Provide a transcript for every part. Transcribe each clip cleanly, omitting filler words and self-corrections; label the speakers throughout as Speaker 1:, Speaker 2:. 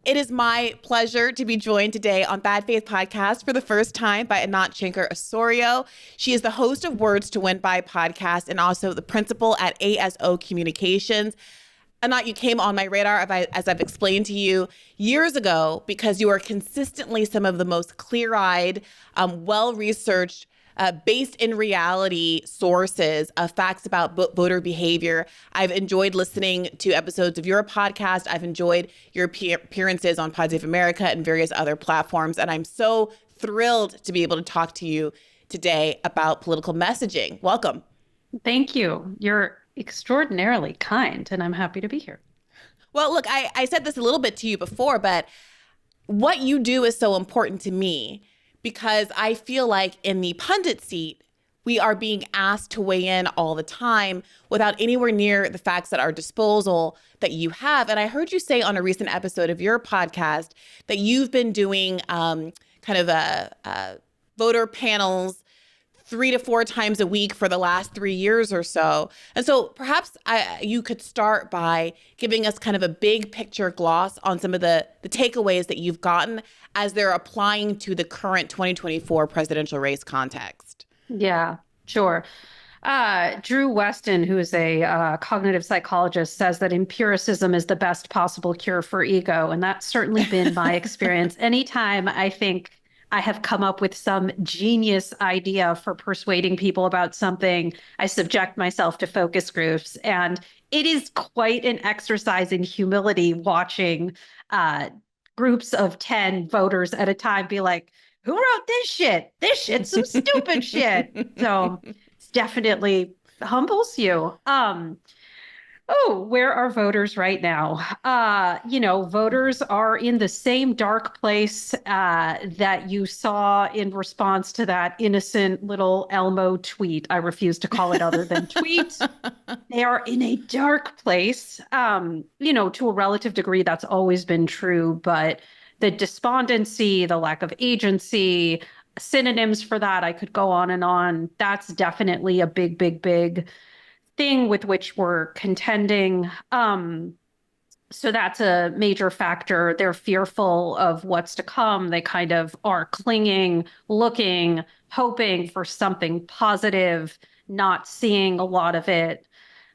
Speaker 1: It is my pleasure to be joined today on Bad Faith Podcast for the first time by Anat Shenker-Osorio. She is the host of Words to Win By podcast and also the principal at ASO Communications. Anat, you came on my radar, as I've explained to you, years ago because you are consistently some of the most clear-eyed, well-researched, based in reality sources of facts about voter behavior. I've enjoyed listening to episodes of your podcast. I've enjoyed your appearances on Pod Save America and various other platforms. And I'm so thrilled to be able to talk to you today about political messaging. Welcome.
Speaker 2: Thank you. You're extraordinarily kind, and I'm happy to be here.
Speaker 1: Well, look, I said this a little bit to you before, but what you do is so important to me, because I feel like in the pundit seat, we are being asked to weigh in all the time without anywhere near the facts at our disposal that you have. And I heard you say on a recent episode of your podcast that you've been doing kind of voter panels 3 to 4 times a week for the last 3 years or so. And so perhaps you could start by giving us kind of a big picture gloss on some of the takeaways that you've gotten as they're applying to the current 2024 presidential race context.
Speaker 2: Yeah, sure. Drew Weston, who is a cognitive psychologist, says that empiricism is the best possible cure for ego. And that's certainly been my experience. Anytime I think I have come up with some genius idea for persuading people about something, I subject myself to focus groups. And it is quite an exercise in humility watching groups of 10 voters at a time be like, who wrote this shit? This shit's some stupid shit. So it's definitely humbles you. Where are voters right now? Voters are in the same dark place that you saw in response to that innocent little Elmo tweet. I refuse to call it other than tweet. They are in a dark place. To a relative degree, that's always been true, but the despondency, the lack of agency, synonyms for that, I could go on and on. That's definitely a big, big, big thing with which we're contending. So that's a major factor. They're fearful of what's to come. They kind of are clinging, looking, hoping for something positive, not seeing a lot of it.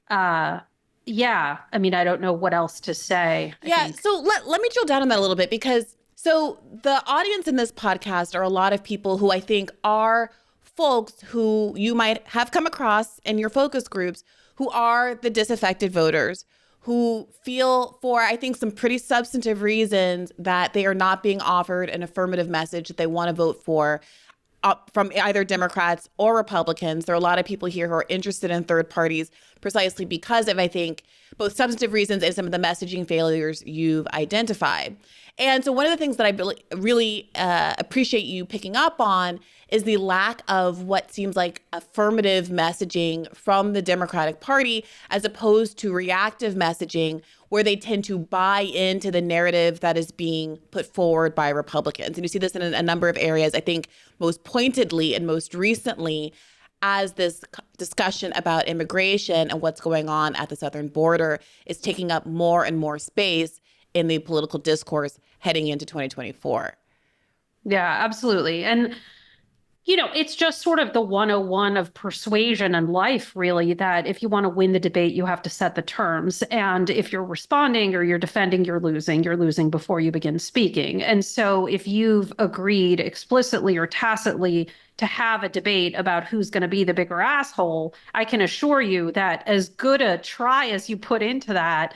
Speaker 2: I don't know what else to say.
Speaker 1: So let me drill down on that a little bit, because so the audience in this podcast are a lot of people who I think are folks who you might have come across in your focus groups, who are the disaffected voters, who feel for, I think, some pretty substantive reasons that they are not being offered an affirmative message that they want to vote for from either Democrats or Republicans. There are a lot of people here who are interested in third parties precisely because of, I think, both substantive reasons and some of the messaging failures you've identified. And so one of the things that I really appreciate you picking up on is the lack of what seems like affirmative messaging from the Democratic Party, as opposed to reactive messaging, where they tend to buy into the narrative that is being put forward by Republicans. And you see this in a number of areas, I think most pointedly and most recently, as this discussion about immigration and what's going on at the southern border is taking up more and more space in the political discourse heading into 2024.
Speaker 2: Yeah, absolutely. And, it's just sort of the 101 of persuasion and life, really, that if you want to win the debate, you have to set the terms. And if you're responding or you're defending, you're losing before you begin speaking. And so if you've agreed explicitly or tacitly to have a debate about who's going to be the bigger asshole, I can assure you that as good a try as you put into that,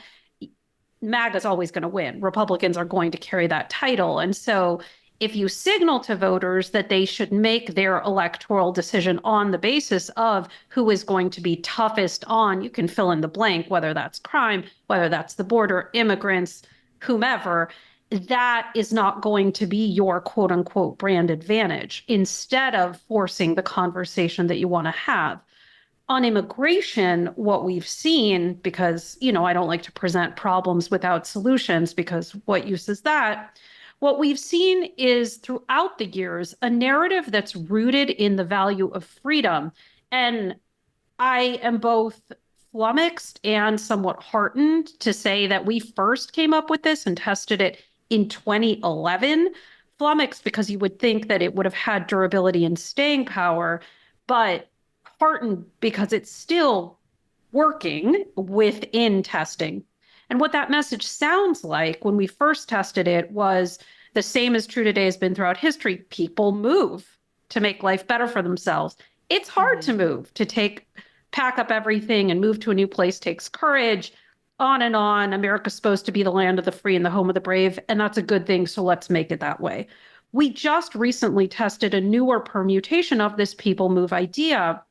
Speaker 2: MAGA is always going to win. Republicans are going to carry that title. And so if you signal to voters that they should make their electoral decision on the basis of who is going to be toughest on, you can fill in the blank, whether that's crime, whether that's the border, immigrants, whomever, that is not going to be your quote unquote brand advantage, instead of forcing the conversation that you want to have. On immigration, what we've seen, because, I don't like to present problems without solutions, because what use is that? What we've seen is throughout the years, a narrative that's rooted in the value of freedom. And I am both flummoxed and somewhat heartened to say that we first came up with this and tested it in 2011, flummoxed because you would think that it would have had durability and staying power, but heartened because it's still working within testing. And what that message sounds like when we first tested it was the same as true today has been throughout history. People move to make life better for themselves. It's hard to move, to pack up everything and move to a new place takes courage, on and on. America's supposed to be the land of the free and the home of the brave, and that's a good thing, so let's make it that way. We just recently tested a newer permutation of this people move idea.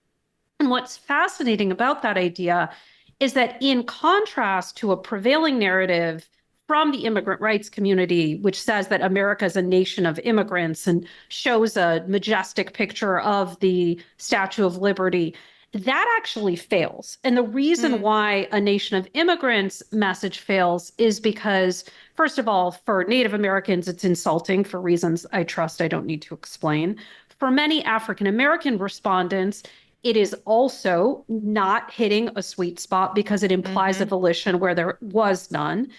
Speaker 2: And what's fascinating about that idea is that in contrast to a prevailing narrative from the immigrant rights community, which says that America is a nation of immigrants and shows a majestic picture of the Statue of Liberty, that actually fails. And the reason why a nation of immigrants message fails is because, first of all, for Native Americans, it's insulting for reasons I trust I don't need to explain. For many African American respondents, it is also not hitting a sweet spot because it implies a volition where there was none.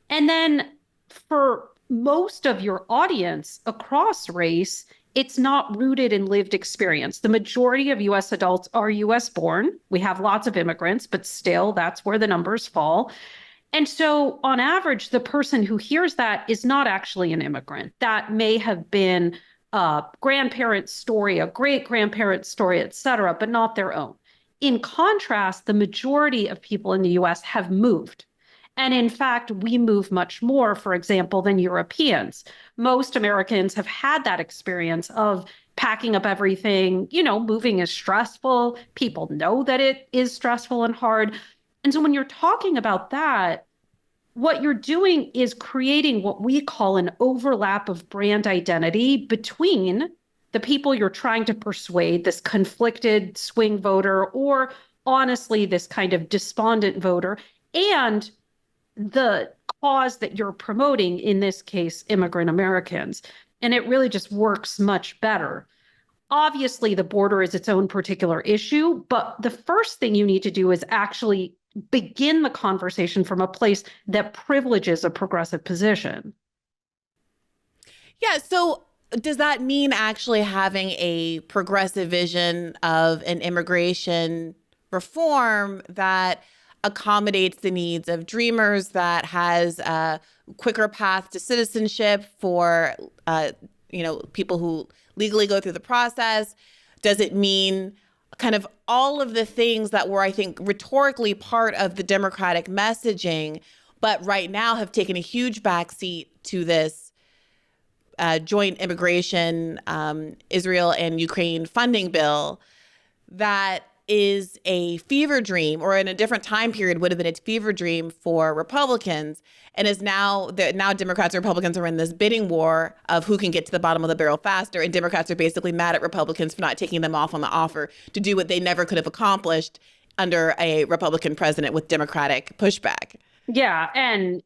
Speaker 2: And then for most of your audience across race, it's not rooted in lived experience. The majority of US adults are US born. We have lots of immigrants, but still that's where the numbers fall. And so on average, the person who hears that is not actually an immigrant. That may have been a grandparent's story, a great-grandparent's story, et cetera, but not their own. In contrast, the majority of people in the US have moved. And in fact, we move much more, for example, than Europeans. Most Americans have had that experience of packing up everything. Moving is stressful. People know that it is stressful and hard. And so when you're talking about that, what you're doing is creating what we call an overlap of brand identity between the people you're trying to persuade, this conflicted swing voter, or honestly, this kind of despondent voter, and the cause that you're promoting, in this case, immigrant Americans. And it really just works much better. Obviously, the border is its own particular issue, but the first thing you need to do is actually begin the conversation from a place that privileges a progressive position.
Speaker 1: Yeah, so does that mean actually having a progressive vision of an immigration reform that accommodates the needs of dreamers, that has a quicker path to citizenship for people who legally go through the process? Does it mean kind of all of the things that were, I think, rhetorically part of the Democratic messaging, but right now have taken a huge backseat to this joint immigration Israel and Ukraine funding bill that is a fever dream, or in a different time period would have been a fever dream for Republicans, and is now Democrats and Republicans are in this bidding war of who can get to the bottom of the barrel faster, and Democrats are basically mad at Republicans for not taking them off on the offer to do what they never could have accomplished under a Republican president with Democratic pushback.
Speaker 2: Yeah. And,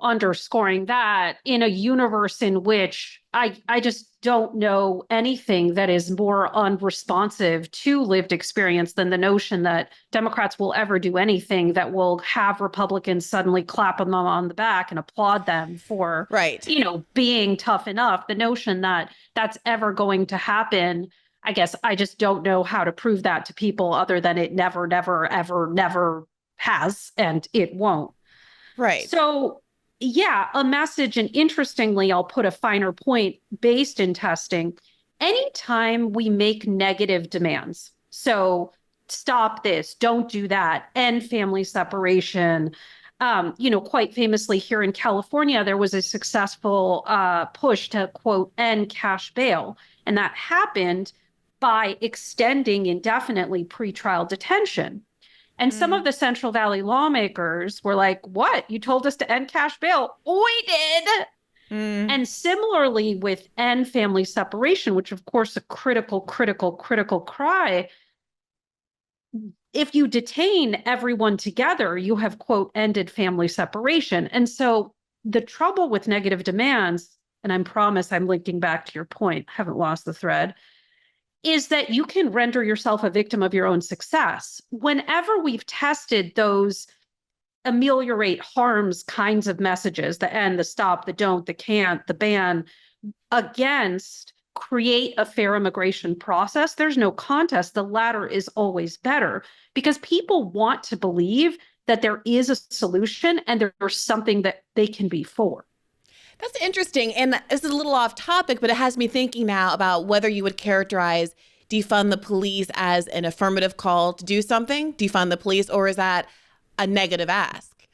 Speaker 2: underscoring that in a universe in which I just don't know anything that is more unresponsive to lived experience than the notion that Democrats will ever do anything that will have Republicans suddenly clap them on the back and applaud them for, being tough enough. The notion that that's ever going to happen, I guess I just don't know how to prove that to people other than it never, never, ever, never has, and it won't.
Speaker 1: Right.
Speaker 2: So, yeah, a message. And interestingly, I'll put a finer point based in testing. Anytime we make negative demands, so stop this, don't do that, end family separation. Quite famously here in California, there was a successful push to, quote, end cash bail. And that happened by extending indefinitely pretrial detention. And some of the Central Valley lawmakers were like, what? You told us to end cash bail? We did. And similarly with end family separation, which of course a critical cry, if you detain everyone together, you have, quote, ended family separation. And so the trouble with negative demands, and I promise I'm linking back to your point, haven't lost the thread, is that you can render yourself a victim of your own success. Whenever we've tested those ameliorate harms kinds of messages, the end, the stop, the don't, the can't, the ban, against create a fair immigration process, there's no contest. The latter is always better because people want to believe that there is a solution and there's something that they can be for.
Speaker 1: That's interesting. And this is a little off topic, but it has me thinking now about whether you would characterize defund the police as an affirmative call to do something, defund the police, or is that a negative ask?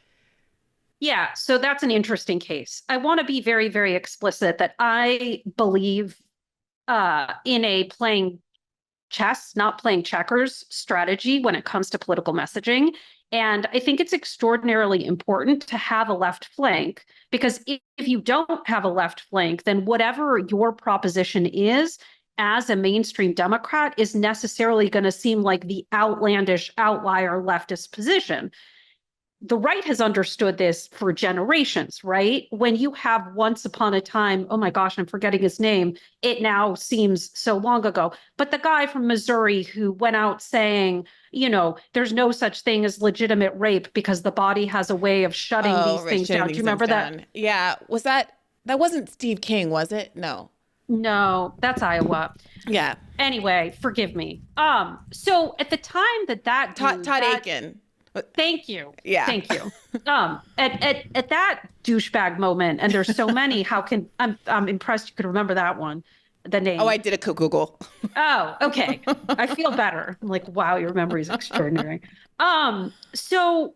Speaker 2: Yeah, so that's an interesting case. I want to be very, very explicit that I believe in a playing chess, not playing checkers strategy when it comes to political messaging. And I think it's extraordinarily important to have a left flank, because if you don't have a left flank, then whatever your proposition is as a mainstream Democrat is necessarily going to seem like the outlandish outlier leftist position. The right has understood this for generations, right? When you have once upon a time, oh my gosh, I'm forgetting his name. It now seems so long ago. But the guy from Missouri who went out saying, there's no such thing as legitimate rape because the body has a way of shutting these things down. Do you remember that?
Speaker 1: Yeah. That wasn't Steve King, was it?
Speaker 2: No, that's Iowa.
Speaker 1: Yeah.
Speaker 2: Anyway, forgive me. So at the time that
Speaker 1: Todd Aiken.
Speaker 2: Thank you.
Speaker 1: Yeah.
Speaker 2: Thank you. At that douchebag moment, and there's so many, I'm impressed you could remember that one, the name.
Speaker 1: Oh, I did a Google.
Speaker 2: Oh, okay. I feel better. I'm like, wow, your memory is extraordinary. So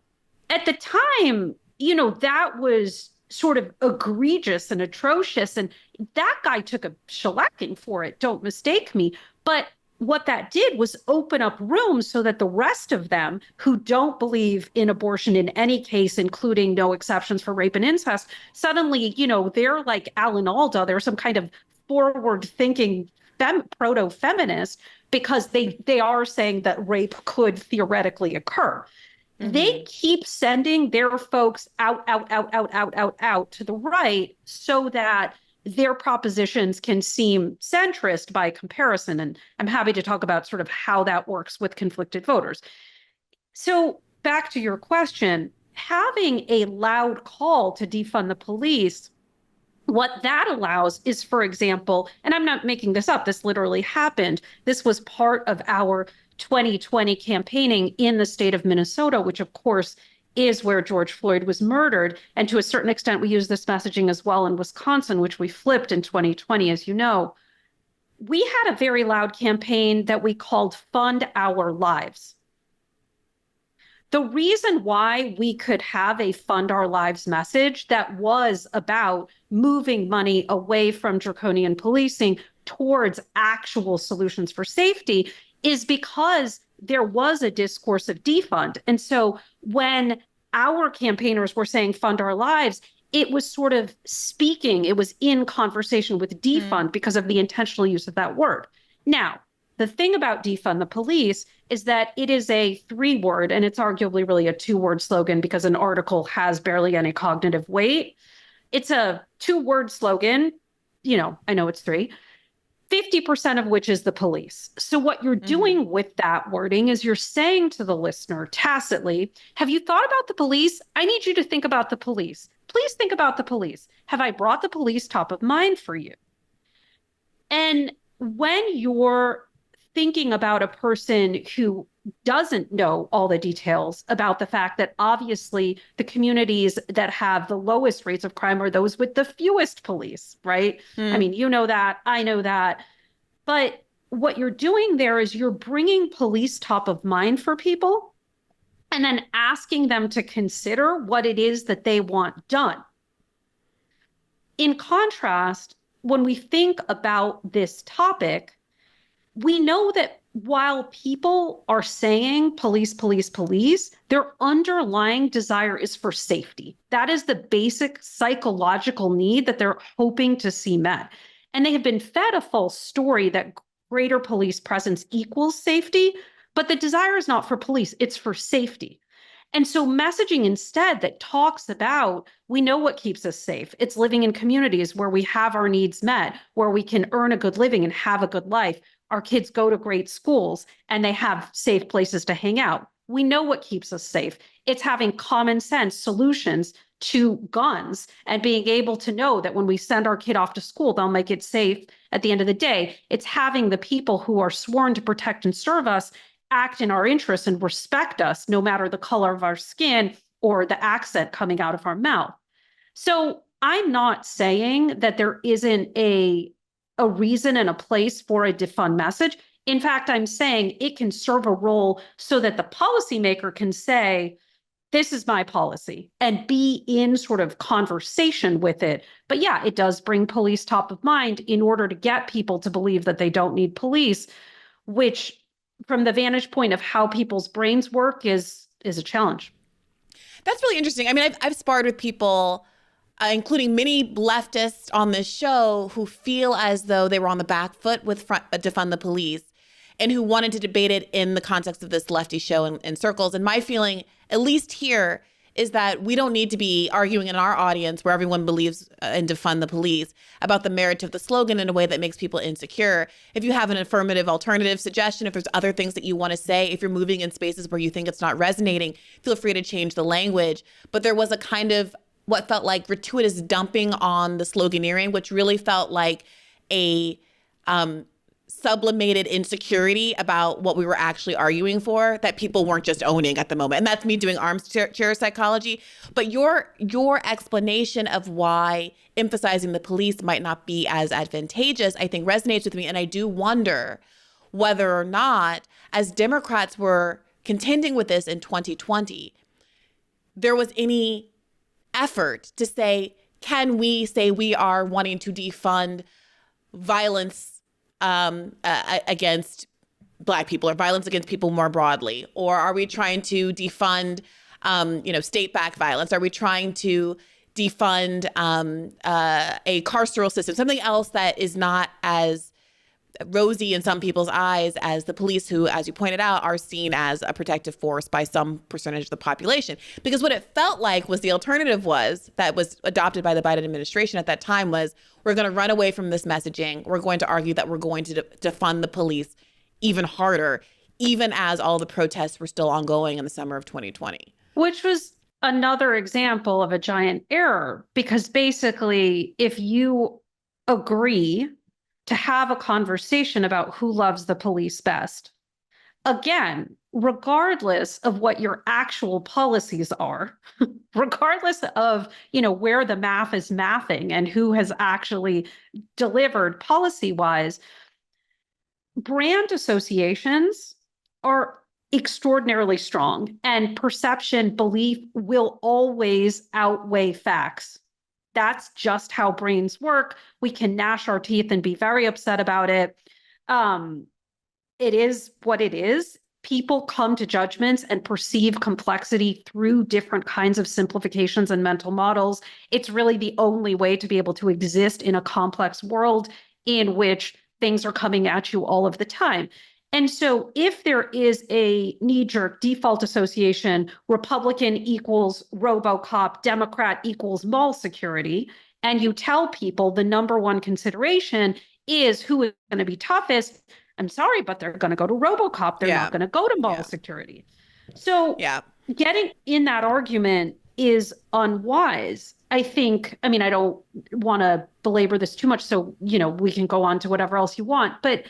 Speaker 2: at the time, that was sort of egregious and atrocious. And that guy took a shellacking for it. Don't mistake me. But what that did was open up room so that the rest of them who don't believe in abortion in any case, including no exceptions for rape and incest, suddenly, they're like Alan Alda. They're some kind of forward-thinking proto-feminist because they are saying that rape could theoretically occur. Mm-hmm. They keep sending their folks out to the right so that their propositions can seem centrist by comparison. And I'm happy to talk about sort of how that works with conflicted voters. So back to your question, having a loud call to defund the police, what that allows is, for example, and I'm not making this up, this literally happened. This was part of our 2020 campaigning in the state of Minnesota, which of course is where George Floyd was murdered. And to a certain extent, we use this messaging as well in Wisconsin, which we flipped in 2020, as you know. We had a very loud campaign that we called Fund Our Lives. The reason why we could have a Fund Our Lives message that was about moving money away from draconian policing towards actual solutions for safety is because there was a discourse of defund. And so when our campaigners were saying fund our lives, it was sort of speaking, it was in conversation with defund because of the intentional use of that word. Now, the thing about defund the police is that it is a 3-word, and it's arguably really a 2-word slogan because an article has barely any cognitive weight. It's a 2-word slogan. I know it's 3. 50% of which is the police. So what you're doing with that wording is you're saying to the listener tacitly, have you thought about the police? I need you to think about the police. Please think about the police. Have I brought the police top of mind for you? And when you're thinking about a person who doesn't know all the details about the fact that obviously the communities that have the lowest rates of crime are those with the fewest police, right? I mean, you know that, I know that. But what you're doing there is you're bringing police top of mind for people and then asking them to consider what it is that they want done. In contrast, when we think about this topic, we know that while people are saying police, police, police, their underlying desire is for safety. That is the basic psychological need that they're hoping to see met. And they have been fed a false story that greater police presence equals safety, but the desire is not for police, it's for safety. And so messaging instead that talks about, we know what keeps us safe. It's living in communities where we have our needs met, where we can earn a good living and have a good life. Our kids go to great schools and they have safe places to hang out. We know what keeps us safe. It's having common sense solutions to guns and being able to know that when we send our kid off to school, they'll make it safe at the end of the day. It's having the people who are sworn to protect and serve us act in our interests and respect us, no matter the color of our skin or the accent coming out of our mouth. So I'm not saying that there isn't a reason and a place for a defund message. In fact, I'm saying it can serve a role so that the policymaker can say, this is my policy, and be in sort of conversation with it. But yeah, it does bring police top of mind in order to get people to believe that they don't need police, which from the vantage point of how people's brains work is a challenge.
Speaker 1: That's really interesting. I mean, I've sparred with people, including many leftists on this show, who feel as though they were on the back foot with defund the police, and who wanted to debate it in the context of this lefty show in circles. And my feeling, at least here, is that we don't need to be arguing in our audience where everyone believes in defund the police about the merit of the slogan in a way that makes people insecure. If you have an affirmative alternative suggestion, if there's other things that you want to say, if you're moving in spaces where you think it's not resonating, feel free to change the language. But there was a kind of what felt like gratuitous dumping on the sloganeering, which really felt like a sublimated insecurity about what we were actually arguing for that people weren't just owning at the moment. And that's me doing armchair psychology. But your explanation of why emphasizing the police might not be as advantageous, I think resonates with me. And I do wonder whether or not, as Democrats were contending with this in 2020, there was any effort to say, can we say we are wanting to defund violence against Black people or violence against people more broadly? Or are we trying to defund, state-backed violence? Are we trying to defund a carceral system, something else that is not as rosy in some people's eyes as the police, who, as you pointed out, are seen as a protective force by some percentage of the population? Because what it felt like was the alternative that was adopted by the Biden administration at that time was, we're going to run away from this messaging. We're going to argue that we're going to defund the police even harder, even as all the protests were still ongoing in the summer of 2020.
Speaker 2: Which was another example of a giant error, because basically, if you agree to have a conversation about who loves the police best, again, regardless of what your actual policies are, regardless of, where the math is mathing and who has actually delivered policy-wise, brand associations are extraordinarily strong, and perception, belief will always outweigh facts. That's just how brains work. We can gnash our teeth and be very upset about it. It is what it is. People come to judgments and perceive complexity through different kinds of simplifications and mental models. It's really the only way to be able to exist in a complex world in which things are coming at you all of the time. And so if there is a knee-jerk default association, Republican equals RoboCop, Democrat equals mall security, and you tell people the number one consideration is who is going to be toughest, I'm sorry, but they're going to go to RoboCop. They're not going to go to mall security. So getting in that argument is unwise. I think, I don't want to belabor this too much, so, we can go on to whatever else you want, but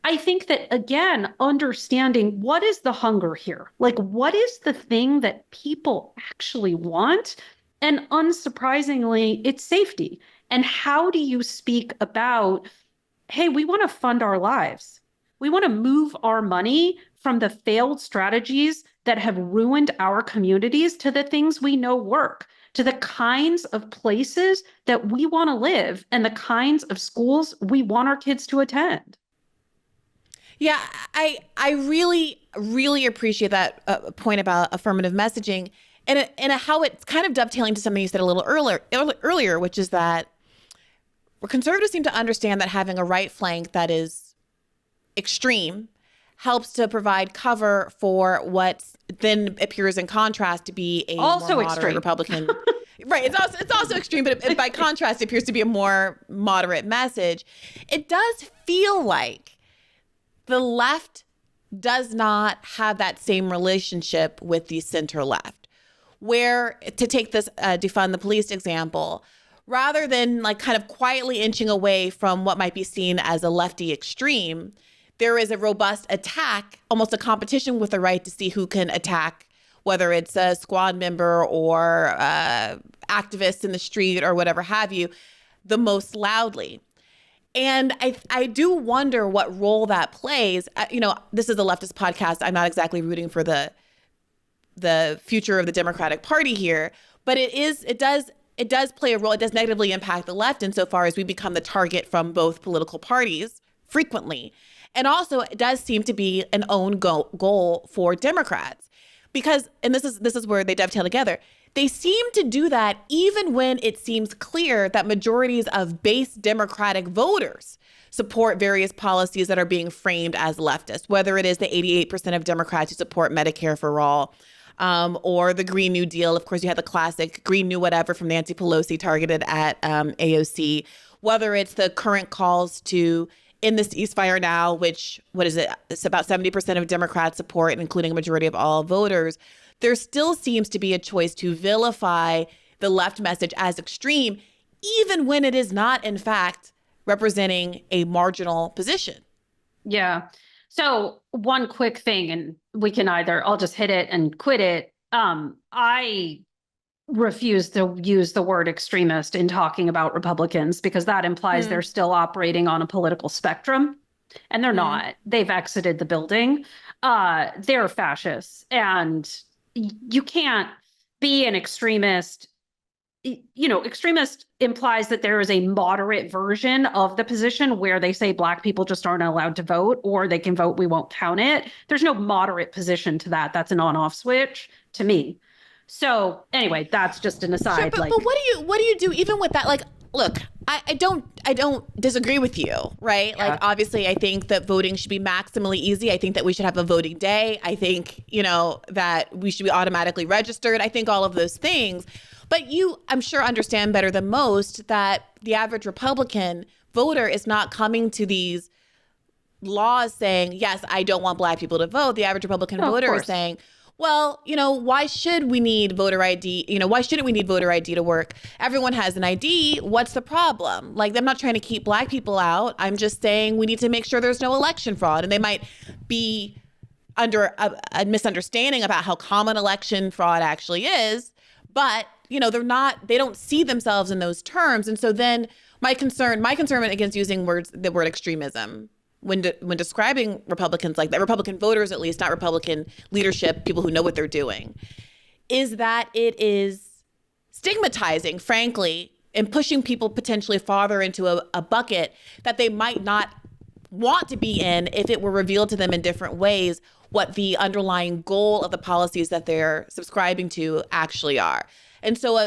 Speaker 2: I think that, again, understanding what is the hunger here? Like, what is the thing that people actually want? And unsurprisingly, it's safety. And how do you speak about, hey, we want to fund our lives. We want to move our money from the failed strategies that have ruined our communities to the things we know work, to the kinds of places that we want to live and the kinds of schools we want our kids to attend.
Speaker 1: Yeah, I really, really appreciate that point about affirmative messaging and how it's kind of dovetailing to something you said a little earlier, which is that conservatives seem to understand that having a right flank that is extreme helps to provide cover for what then appears in contrast to be a
Speaker 2: also
Speaker 1: more moderate
Speaker 2: extreme
Speaker 1: Republican. Right. It's also extreme, but by contrast, it appears to be a more moderate message. It does feel like the left does not have that same relationship with the center left. Where, to take this defund the police example, rather than like kind of quietly inching away from what might be seen as a lefty extreme, there is a robust attack, almost a competition with the right to see who can attack, whether it's a squad member or activists in the street or whatever have you, the most loudly. And I do wonder what role that plays. This is a leftist podcast. I'm not exactly rooting for the future of the Democratic Party here, but it does play a role. It does negatively impact the left insofar as we become the target from both political parties frequently. And also it does seem to be an own goal for Democrats because, and this is where they dovetail together, they seem to do that even when it seems clear that majorities of base Democratic voters support various policies that are being framed as leftist, whether it is the 88% of Democrats who support Medicare for all, or the Green New Deal. Of course, you had the classic Green New Whatever from Nancy Pelosi targeted at AOC, whether it's the current calls to end the ceasefire now, which, it's about 70% of Democrats support, including a majority of all voters. There still seems to be a choice to vilify the left message as extreme, even when it is not, in fact, representing a marginal position.
Speaker 2: Yeah. So one quick thing, and we can I'll just hit it and quit it. I refuse to use the word extremist in talking about Republicans because that implies they're still operating on a political spectrum, and they're not. They've exited the building. They're fascists, and you can't be an extremist. Extremist implies that there is a moderate version of the position where they say Black people just aren't allowed to vote, or they can vote, we won't count it. There's no moderate position to that. That's an on-off switch to me. So anyway, that's just an aside.
Speaker 1: Sure, but what do you do even with that? Like, look, I don't disagree with you, right? Yeah. Like, obviously, I think that voting should be maximally easy. I think that we should have a voting day. I think, that we should be automatically registered. I think all of those things. But you, I'm sure, understand better than most that the average Republican voter is not coming to these laws saying, yes, I don't want Black people to vote. The average Republican voter is saying, well, why should we need voter ID? Why shouldn't we need voter ID to work? Everyone has an ID. What's the problem? Like, I'm not trying to keep Black people out. I'm just saying we need to make sure there's no election fraud. And they might be under a misunderstanding about how common election fraud actually is. But, they don't see themselves in those terms. And so then my concern against using the word extremism when describing Republicans like that, Republican voters at least, not Republican leadership, people who know what they're doing, is that it is stigmatizing, frankly, and pushing people potentially farther into a bucket that they might not want to be in if it were revealed to them in different ways what the underlying goal of the policies that they're subscribing to actually are. And so,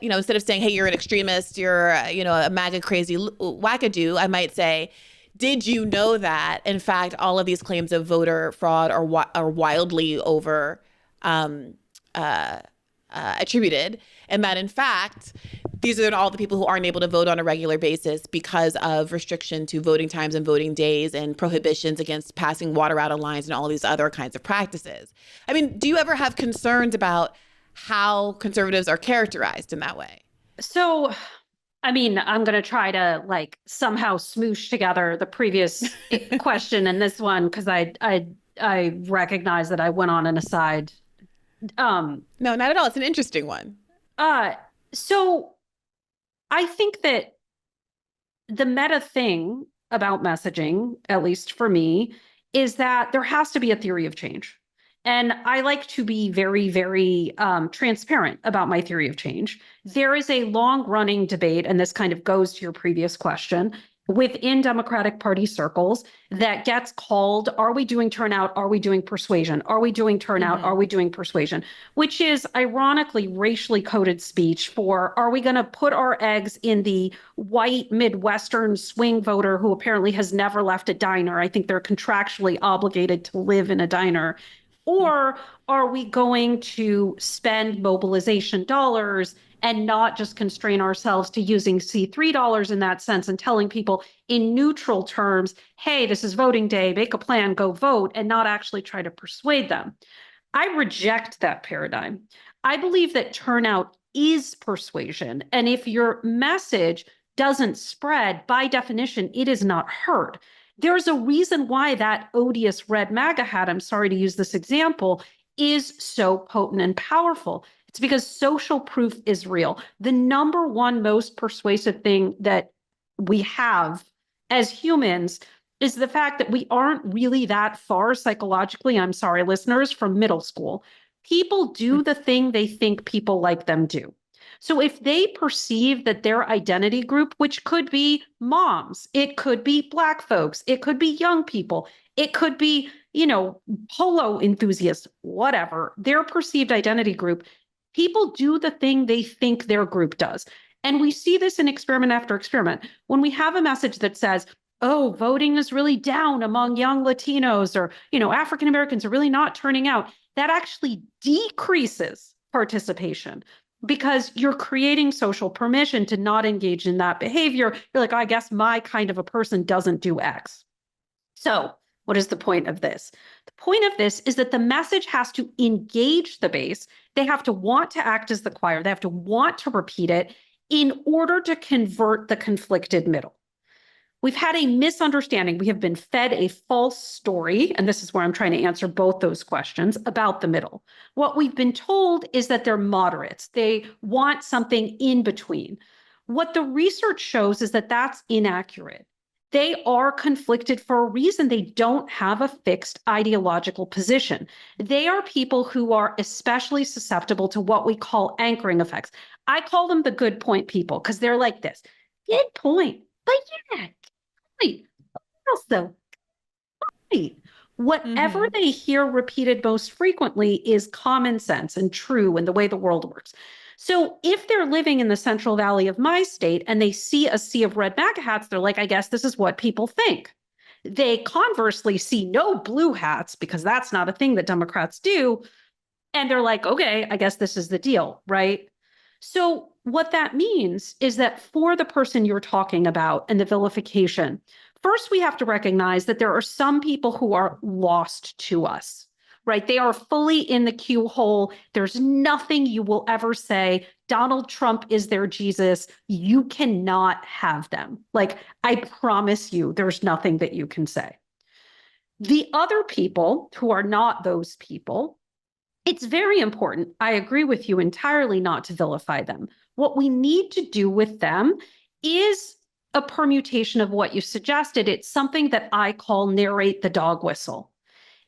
Speaker 1: instead of saying, hey, you're an extremist, you're, a MAGA crazy wackadoo, I might say, did you know that, in fact, all of these claims of voter fraud are wildly over attributed, and that, in fact, these are all the people who aren't able to vote on a regular basis because of restriction to voting times and voting days and prohibitions against passing water out of lines and all these other kinds of practices. I mean, do you ever have concerns about how conservatives are characterized in that way?
Speaker 2: So, I'm going to try to somehow smoosh together the previous question and this one because I recognize that I went on an aside.
Speaker 1: No, not at all. It's an interesting one.
Speaker 2: So I think that the meta thing about messaging, at least for me, is that there has to be a theory of change. And I like to be very, very transparent about my theory of change. There is a long-running debate, and this kind of goes to your previous question, within Democratic Party circles that gets called, are we doing turnout? Are we doing persuasion? Are we doing turnout? Are we doing persuasion? Which is ironically racially coded speech for, are we going to put our eggs in the white Midwestern swing voter who apparently has never left a diner? I think they're contractually obligated to live in a diner. Or are we going to spend mobilization dollars and not just constrain ourselves to using C3 in that sense and telling people in neutral terms, hey, this is voting day, make a plan, go vote, and not actually try to persuade them. I reject that paradigm. I believe that turnout is persuasion. And if your message doesn't spread, by definition, it is not heard. There's a reason why that odious red MAGA hat, I'm sorry to use this example, is so potent and powerful. It's because social proof is real. The number one most persuasive thing that we have as humans is the fact that we aren't really that far psychologically, I'm sorry, listeners, from middle school. People do the thing they think people like them do. So if they perceive that their identity group, which could be moms, it could be Black folks, it could be young people, it could be, polo enthusiasts, whatever, their perceived identity group, people do the thing they think their group does. And we see this in experiment after experiment. When we have a message that says, oh, voting is really down among young Latinos, or, African Americans are really not turning out, that actually decreases participation because you're creating social permission to not engage in that behavior. You're like, oh, I guess my kind of a person doesn't do X. So what is the point of this? The point of this is that the message has to engage the base. They have to want to act as the choir. They have to want to repeat it in order to convert the conflicted middle. We've had a misunderstanding. We have been fed a false story, and this is where I'm trying to answer both those questions about the middle. What we've been told is that they're moderates. They want something in between. What the research shows is that that's inaccurate. They are conflicted for a reason. They don't have a fixed ideological position. They are people who are especially susceptible to what we call anchoring effects. I call them the good point people because they're like this. Good point, but yeah. Also, whatever they hear repeated most frequently is common sense and true in the way the world works. So if they're living in the Central Valley of my state and they see a sea of red MAGA hats, they're like, I guess this is what people think. They conversely see no blue hats because that's not a thing that Democrats do. And they're like, okay, I guess this is the deal, right? So what that means is that for the person you're talking about and the vilification, first we have to recognize that there are some people who are lost to us, right? They are fully in the queue hole. There's nothing you will ever say, Donald Trump is their Jesus. You cannot have them. Like, I promise you, there's nothing that you can say. The other people who are not those people, it's very important. I agree with you entirely not to vilify them. What we need to do with them is a permutation of what you suggested. It's something that I call narrate the dog whistle.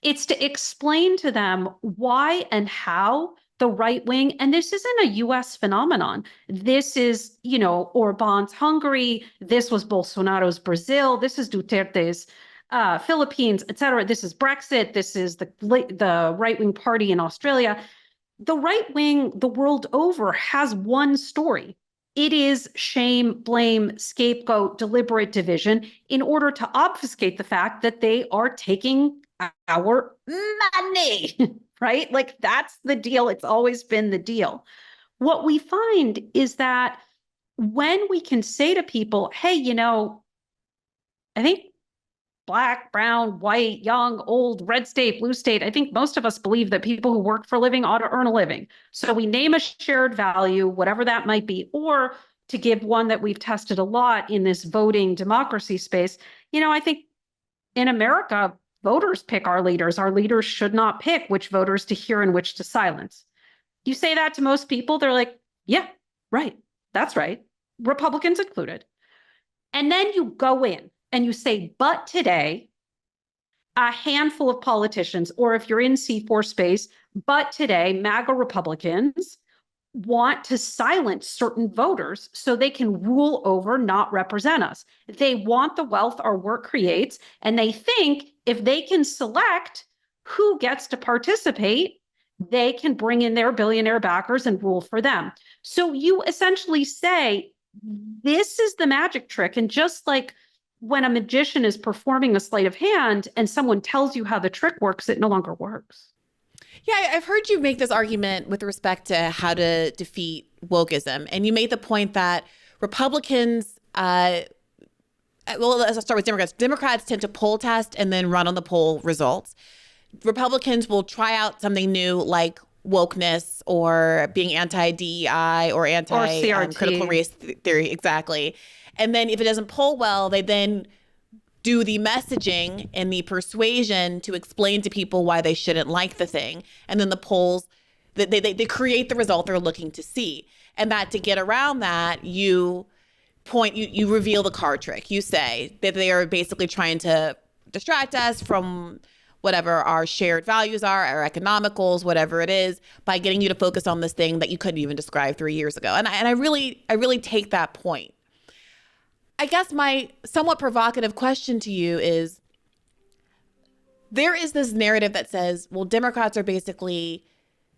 Speaker 2: It's to explain to them why and how the right wing, and this isn't a US phenomenon. This is, Orban's Hungary. This was Bolsonaro's Brazil. This is Duterte's Philippines, et cetera. This is Brexit. This is the right-wing party in Australia. The right wing, the world over, has one story. It is shame, blame, scapegoat, deliberate division in order to obfuscate the fact that they are taking our money, right? Like, that's the deal. It's always been the deal. What we find is that when we can say to people, hey, I think Black, brown, white, young, old, red state, blue state, I think most of us believe that people who work for a living ought to earn a living. So we name a shared value, whatever that might be, or to give one that we've tested a lot in this voting democracy space. I think in America, voters pick our leaders. Our leaders should not pick which voters to hear and which to silence. You say that to most people, they're like, yeah, right. That's right. Republicans included. And then you go in and you say, but today, a handful of politicians, or if you're in C4 space, but today, MAGA Republicans want to silence certain voters so they can rule over, not represent us. They want the wealth our work creates, and they think if they can select who gets to participate, they can bring in their billionaire backers and rule for them. So you essentially say, this is the magic trick. And just like when a magician is performing a sleight of hand and someone tells you how the trick works, it no longer works.
Speaker 1: Yeah, I've heard you make this argument with respect to how to defeat wokeism. And you made the point that Republicans, well, let's start with Democrats. Democrats tend to poll test and then run on the poll results. Republicans will try out something new like wokeness or being anti-DEI or anti-critical race theory. Exactly. And then if it doesn't poll well, they then do the messaging and the persuasion to explain to people why they shouldn't like the thing. And then the polls, they create the result they're looking to see. And that to get around that, you reveal the card trick. You say that they are basically trying to distract us from whatever our shared values are, our economic goals, whatever it is, by getting you to focus on this thing that you couldn't even describe 3 years ago. And I really take that point. I guess my somewhat provocative question to you is, there is this narrative that says, well, Democrats are basically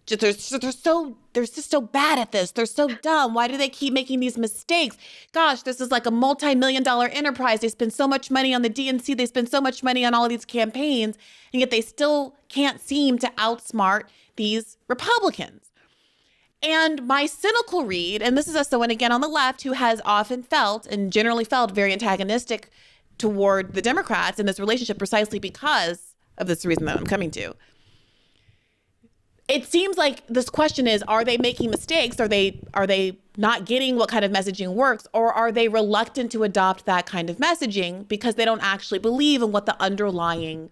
Speaker 1: they're just so bad at this. They're so dumb. Why do they keep making these mistakes? Gosh, this is like a multi-million-dollar enterprise. They spend so much money on the DNC. They spend so much money on all of these campaigns, and yet they still can't seem to outsmart these Republicans. And my cynical read, and this is someone again on the left who has often felt and generally felt very antagonistic toward the Democrats in this relationship precisely because of this reason that I'm coming to. It seems like this question is, are they making mistakes? Are they not getting what kind of messaging works? Or are they reluctant to adopt that kind of messaging because they don't actually believe in what the underlying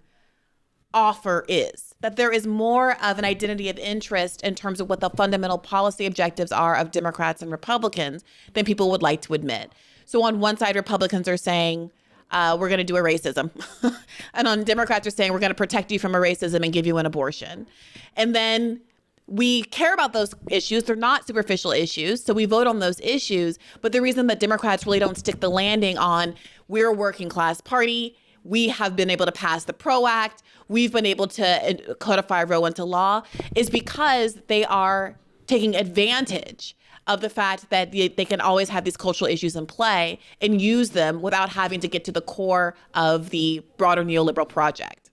Speaker 1: offer is? That there is more of an identity of interest in terms of what the fundamental policy objectives are of Democrats and Republicans than people would like to admit. So on one side, Republicans are saying, we're going to do a racism. And on Democrats are saying, we're going to protect you from a racism and give you an abortion. And then we care about those issues. They're not superficial issues. So we vote on those issues. But the reason that Democrats really don't stick the landing on, we're a working class party, we have been able to pass the PRO Act, we've been able to codify Roe into law, is because they are taking advantage of the fact that they can always have these cultural issues in play and use them without having to get to the core of the broader neoliberal project.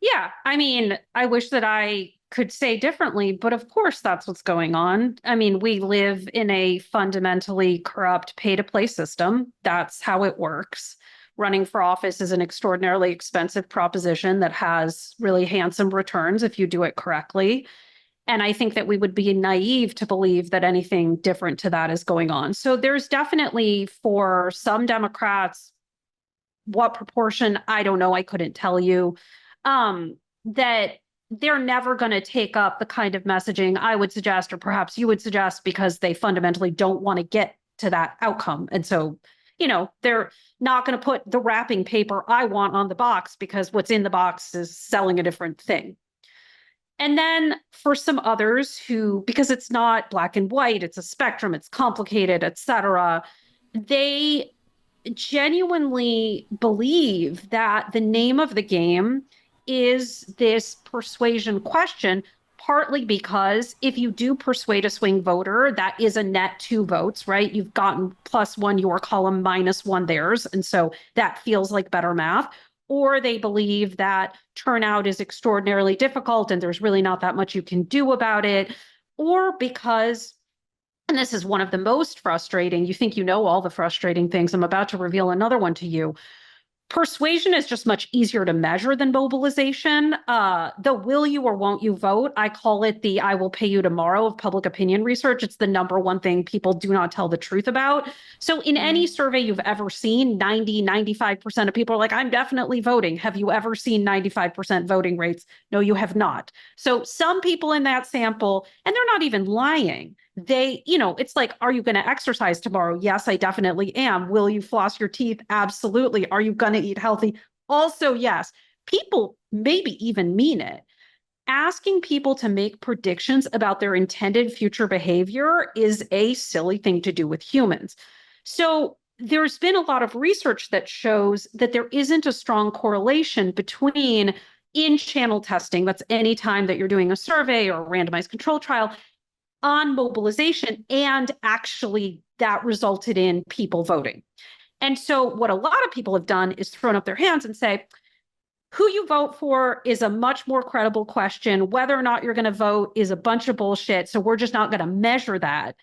Speaker 2: Yeah, I mean, I wish that I could say differently, but of course that's what's going on. I mean, we live in a fundamentally corrupt pay-to-play system. That's how it works. Running for office is an extraordinarily expensive proposition that has really handsome returns if you do it correctly. And I think that we would be naive to believe that anything different to that is going on. So there's definitely, for some Democrats, what proportion, I don't know, I couldn't tell you, that they're never going to take up the kind of messaging I would suggest, or perhaps you would suggest, because they fundamentally don't want to get to that outcome. And so, they're not going to put the wrapping paper I want on the box because what's in the box is selling a different thing. And then for some others who, because it's not black and white, it's a spectrum, it's complicated, et cetera, they genuinely believe that the name of the game is this persuasion question, partly because if you do persuade a swing voter, that is a net 2 votes, right? You've gotten +1 your column, -1 theirs. And so that feels like better math. Or they believe that turnout is extraordinarily difficult and there's really not that much you can do about it. Or because, and this is one of the most frustrating, you think you know all the frustrating things, I'm about to reveal another one to you. Persuasion is just much easier to measure than mobilization. The will you or won't you vote, I call it the I will pay you tomorrow of public opinion research. It's the number one thing people do not tell the truth about. So in any survey you've ever seen, 95% of people are like, I'm definitely voting. Have you ever seen 95% voting rates? No, you have not. So some people in that sample, and they're not even lying, it's like, are you going to exercise tomorrow? Yes, I definitely am. Will you floss your teeth? Absolutely. Are you going to eat healthy? Also, yes. People maybe even mean it. Asking people to make predictions about their intended future behavior is a silly thing to do with humans. So there's been a lot of research that shows that there isn't a strong correlation between in-channel testing, that's any time that you're doing a survey or a randomized control trial, on mobilization, and actually that resulted in people voting. And so what a lot of people have done is thrown up their hands and say, Who you vote for is a much more credible question. Whether or not you're going to vote is a bunch of bullshit. So we're just not going to measure that.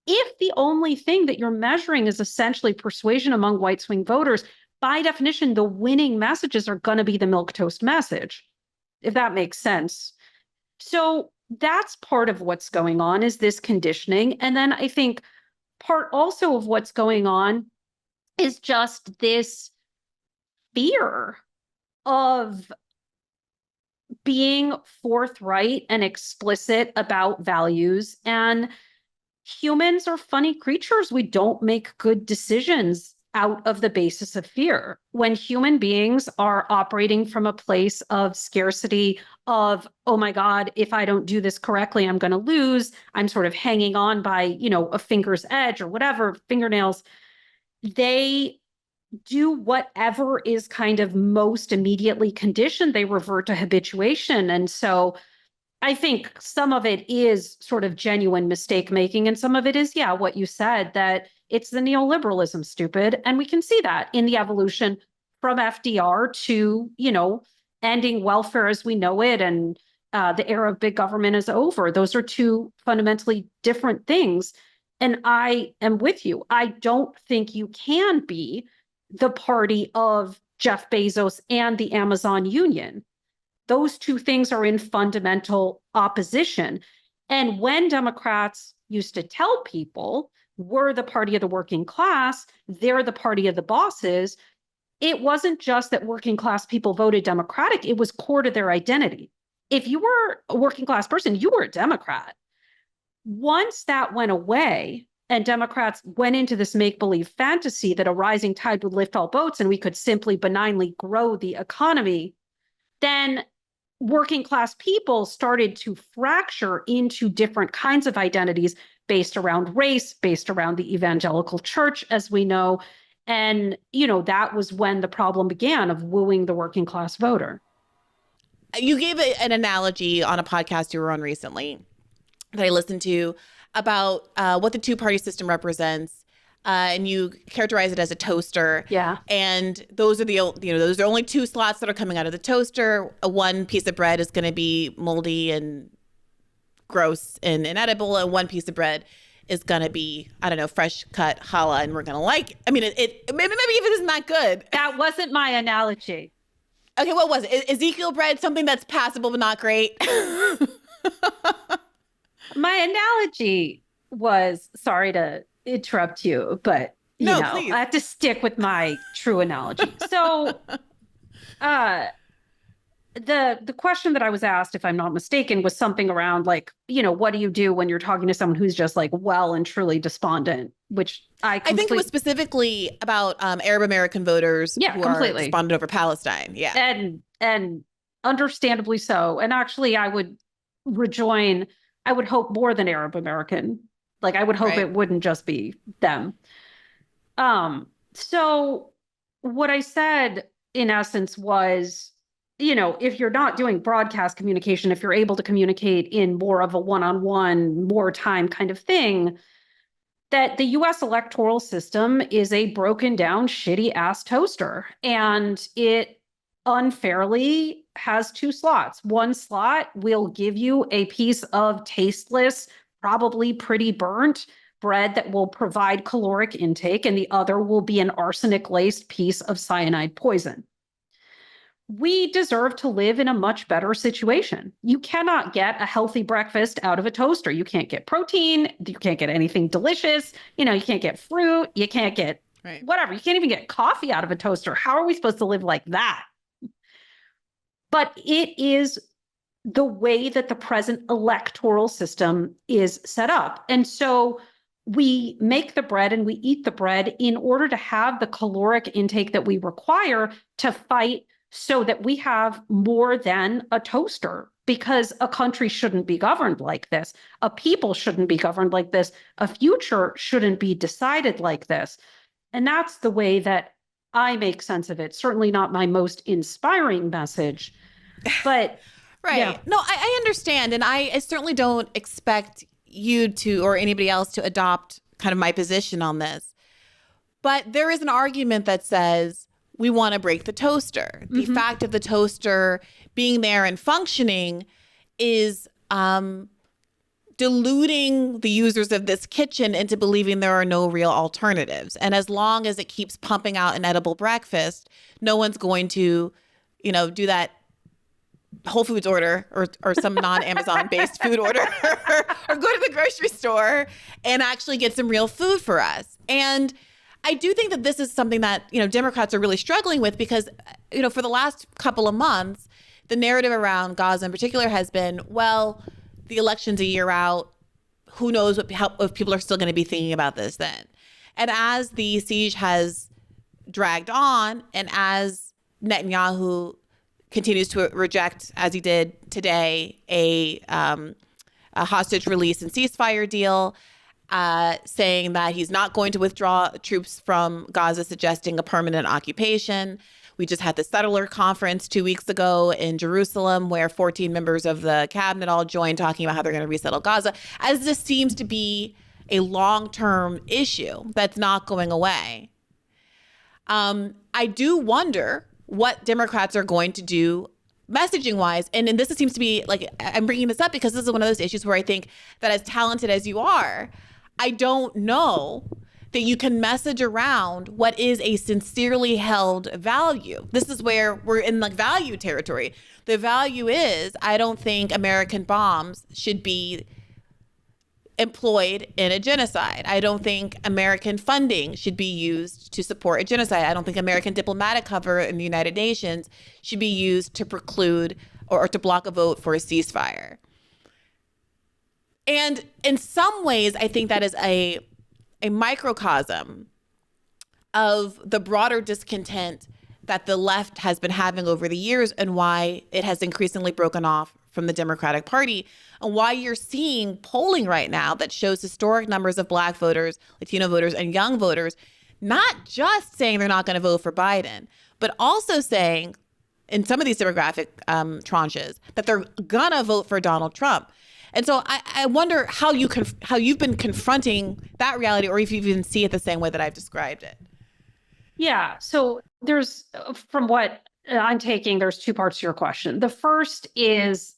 Speaker 2: If the only thing that you're measuring is essentially persuasion among white swing voters, by definition, the winning messages are going to be the milquetoast message, if that makes sense. So that's part of what's going on, is this conditioning. And then I think part also of what's going on is just this fear of being forthright and explicit about values. And humans are funny creatures. We don't make good decisions out of the basis of fear. When human beings are operating from a place of scarcity, of, oh my God, if I don't do this correctly, I'm going to lose. I'm sort of hanging on by, a finger's edge or whatever, fingernails. They do whatever is kind of most immediately conditioned. They revert to habituation. And so I think some of it is sort of genuine mistake making, and some of it is, what you said, that it's the neoliberalism, stupid. And we can see that in the evolution from FDR to, ending welfare as we know it, and the era of big government is over. Those are two fundamentally different things. And I am with you. I don't think you can be the party of Jeff Bezos and the Amazon union. Those two things are in fundamental opposition. And when Democrats used to tell people we're the party of the working class, they're the party of the bosses, it wasn't just that working class people voted Democratic, it was core to their identity. If you were a working class person, you were a Democrat. Once that went away and Democrats went into this make-believe fantasy that a rising tide would lift all boats and we could simply benignly grow the economy, then working class people started to fracture into different kinds of identities based around race, based around the evangelical church, as we know. And, that was when the problem began of wooing the working class voter.
Speaker 1: You gave an analogy on a podcast you were on recently that I listened to about what the two-party system represents. And you characterize it as a toaster.
Speaker 2: Yeah.
Speaker 1: And those are those are only two slots that are coming out of the toaster. One piece of bread is going to be moldy and gross and inedible, and one piece of bread is going to be, I don't know, fresh cut challah, and we're going to like it. I mean, maybe if it isn't that good.
Speaker 2: That wasn't my analogy.
Speaker 1: Okay, what was it? Ezekiel bread, something that's passable but not great?
Speaker 2: My analogy was, sorry to interrupt you, but
Speaker 1: please.
Speaker 2: I have to stick with my true analogy. So the question that I was asked, if I'm not mistaken, was something around like, what do you do when you're talking to someone who's just like well and truly despondent, which I think it was
Speaker 1: specifically about Arab American voters who are despondent over Palestine. Yeah.
Speaker 2: And understandably so. And actually I would hope more than Arab American. Like, I would hope it wouldn't just be them. So what I said in essence was, if you're not doing broadcast communication, if you're able to communicate in more of a one-on-one, more time kind of thing, that the US electoral system is a broken down, shitty ass toaster. And it unfairly has two slots. One slot will give you a piece of tasteless, probably pretty burnt bread that will provide caloric intake, and the other will be an arsenic-laced piece of cyanide poison. We deserve to live in a much better situation. You cannot get a healthy breakfast out of a toaster. You can't get protein. You can't get anything delicious. You can't get fruit. You can't get whatever. You can't even get coffee out of a toaster. How are we supposed to live like that? But it is the way that the present electoral system is set up. And so we make the bread and we eat the bread in order to have the caloric intake that we require to fight so that we have more than a toaster, because a country shouldn't be governed like this. A people shouldn't be governed like this. A future shouldn't be decided like this. And that's the way that I make sense of it. Certainly not my most inspiring message, but
Speaker 1: right. Yeah. No, I understand. And I certainly don't expect you to, or anybody else, to adopt kind of my position on this. But there is an argument that says, we want to break the toaster. The
Speaker 2: Mm-hmm.
Speaker 1: fact of the toaster being there and functioning is deluding the users of this kitchen into believing there are no real alternatives. And as long as it keeps pumping out an edible breakfast, no one's going to, do that Whole Foods order or some non-Amazon based food order or go to the grocery store and actually get some real food for us. And I do think that this is something that, Democrats are really struggling with because, for the last couple of months, the narrative around Gaza in particular has been, well, the election's a year out. Who knows if people are still going to be thinking about this then? And as the siege has dragged on and as Netanyahu continues to reject, as he did today, a hostage release and ceasefire deal, saying that he's not going to withdraw troops from Gaza, suggesting a permanent occupation. We just had the settler conference 2 weeks ago in Jerusalem where 14 members of the cabinet all joined talking about how they're going to resettle Gaza, as this seems to be a long-term issue that's not going away. I do wonder what Democrats are going to do messaging-wise. And this seems to be, like, I'm bringing this up because this is one of those issues where I think that as talented as you are, I don't know that you can message around what is a sincerely held value. This is where we're in value territory. The value is, I don't think American bombs should be employed in a genocide. I don't think American funding should be used to support a genocide. I don't think American diplomatic cover in the United Nations should be used to preclude or to block a vote for a ceasefire. And in some ways, I think that is a microcosm of the broader discontent that the left has been having over the years and why it has increasingly broken off from the Democratic Party, and why you're seeing polling right now that shows historic numbers of Black voters, Latino voters, and young voters not just saying they're not going to vote for Biden, but also saying in some of these demographic tranches that they're going to vote for Donald Trump. And so I wonder how you've been confronting that reality, or if you even see it the same way that I've described it.
Speaker 2: Yeah. So there's, from what I'm taking, there's two parts to your question. The first is,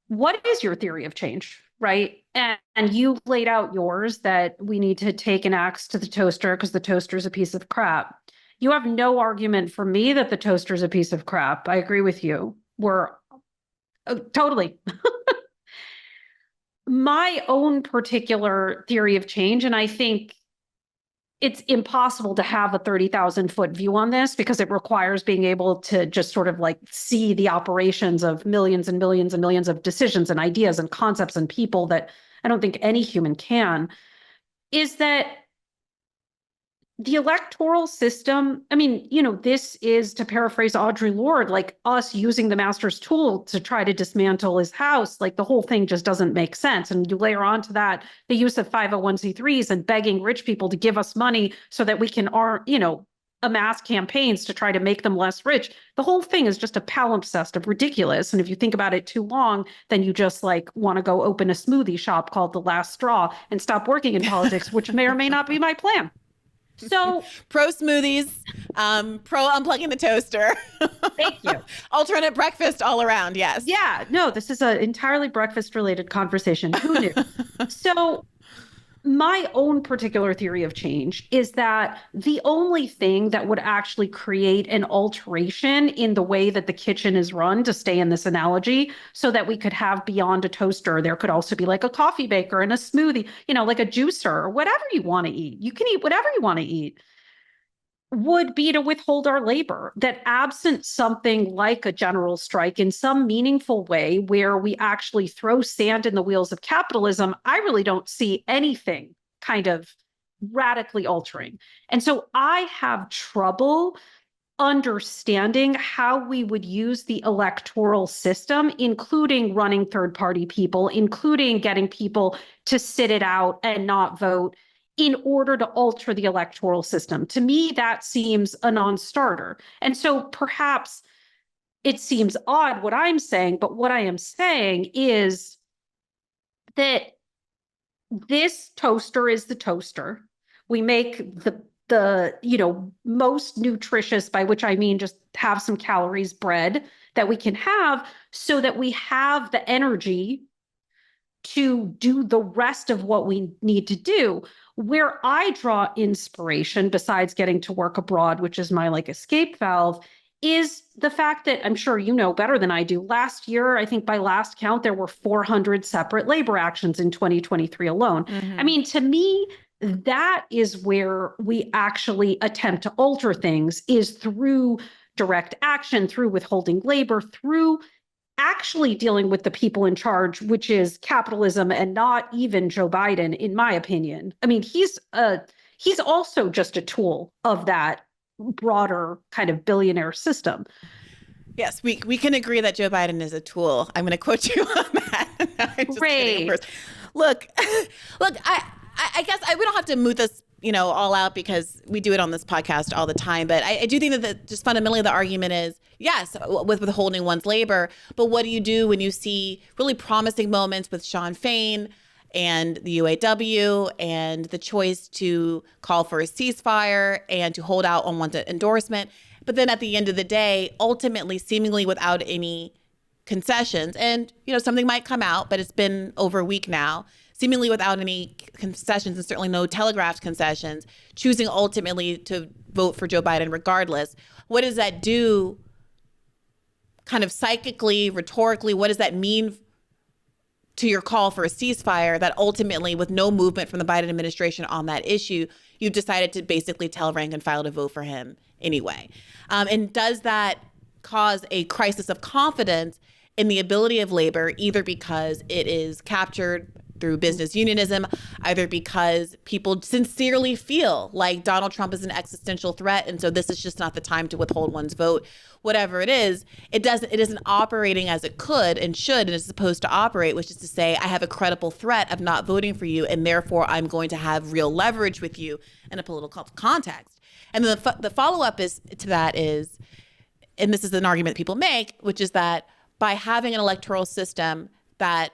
Speaker 2: what is your theory of change, right? And you laid out yours, that we need to take an axe to the toaster because the toaster is a piece of crap. You have no argument for me that the toaster is a piece of crap. I agree with you. We're totally. My own particular theory of change, and I think it's impossible to have a 30,000 foot view on this because it requires being able to just sort of see the operations of millions and millions and millions of decisions and ideas and concepts and people that I don't think any human can, is that the electoral system, this is, to paraphrase Audre Lorde, like us using the master's tool to try to dismantle his house. Like, the whole thing just doesn't make sense. And you layer onto that the use of 501c3s and begging rich people to give us money so that we can, amass campaigns to try to make them less rich. The whole thing is just a palimpsest of ridiculous. And if you think about it too long, then you just want to go open a smoothie shop called The Last Straw and stop working in politics, which may or may not be my plan. So
Speaker 1: pro smoothies, pro unplugging the toaster.
Speaker 2: Thank you.
Speaker 1: Alternate breakfast all around. Yes.
Speaker 2: Yeah, no, this is an entirely breakfast related conversation. Who knew? So my own particular theory of change is that the only thing that would actually create an alteration in the way that the kitchen is run, to stay in this analogy, so that we could have beyond a toaster, there could also be like a coffee maker and a smoothie, like a juicer or whatever you want to eat. You can eat whatever you want to eat. Would be to withhold our labor, that absent something like a general strike in some meaningful way where we actually throw sand in the wheels of capitalism, I really don't see anything kind of radically altering. And so I have trouble understanding how we would use the electoral system, including running third-party people, including getting people to sit it out and not vote, in order to alter the electoral system. To me, that seems a non-starter. And so perhaps it seems odd what I'm saying, but what I am saying is that this toaster is the toaster. We make the the, most nutritious, by which I mean just have some calories, bread that we can have so that we have the energy to do the rest of what we need to do. Where I draw inspiration, besides getting to work abroad, which is my escape valve, is the fact that I'm sure you know better than I do. Last year, I think by last count, there were 400 separate labor actions in 2023 alone. I mean, to me, that is where we actually attempt to alter things, is through direct action, through withholding labor, through actually dealing with the people in charge, which is capitalism and not even Joe Biden, in my opinion. I mean, he's also just a tool of that broader kind of billionaire system.
Speaker 1: Yes, we can agree that Joe Biden is a tool. I'm going to quote you on that. I'm just kidding, of course. Look, I guess we don't have to move this, all out, because we do it on this podcast all the time. But I do think that just fundamentally the argument is, yes, with withholding one's labor. But what do you do when you see really promising moments with Sean Fain and the UAW and the choice to call for a ceasefire and to hold out on one's endorsement? But then at the end of the day, ultimately, seemingly without any concessions, and, something might come out, but it's been over a week now, seemingly without any concessions, and certainly no telegraphed concessions, choosing ultimately to vote for Joe Biden regardless. What does that do kind of psychically, rhetorically? What does that mean to your call for a ceasefire, that ultimately, with no movement from the Biden administration on that issue, you've decided to basically tell rank and file to vote for him anyway? And does that cause a crisis of confidence in the ability of labor, either because it is captured through business unionism, either because people sincerely feel like Donald Trump is an existential threat, and so this is just not the time to withhold one's vote? Whatever it is, it isn't operating as it could and should and is supposed to operate, which is to say, I have a credible threat of not voting for you, and therefore I'm going to have real leverage with you in a political context. And then the follow-up to that is, and this is an argument that people make, which is that by having an electoral system that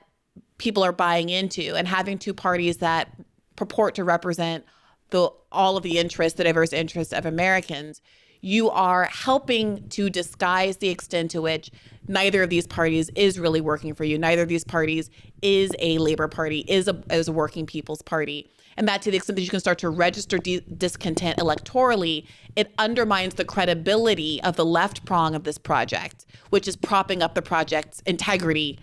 Speaker 1: people are buying into and having two parties that purport to represent all of the interests, the diverse interests of Americans, you are helping to disguise the extent to which neither of these parties is really working for you. Neither of these parties is a labor party, is a working people's party. And that, to the extent that you can start to register discontent electorally, it undermines the credibility of the left prong of this project, which is propping up the project's integrity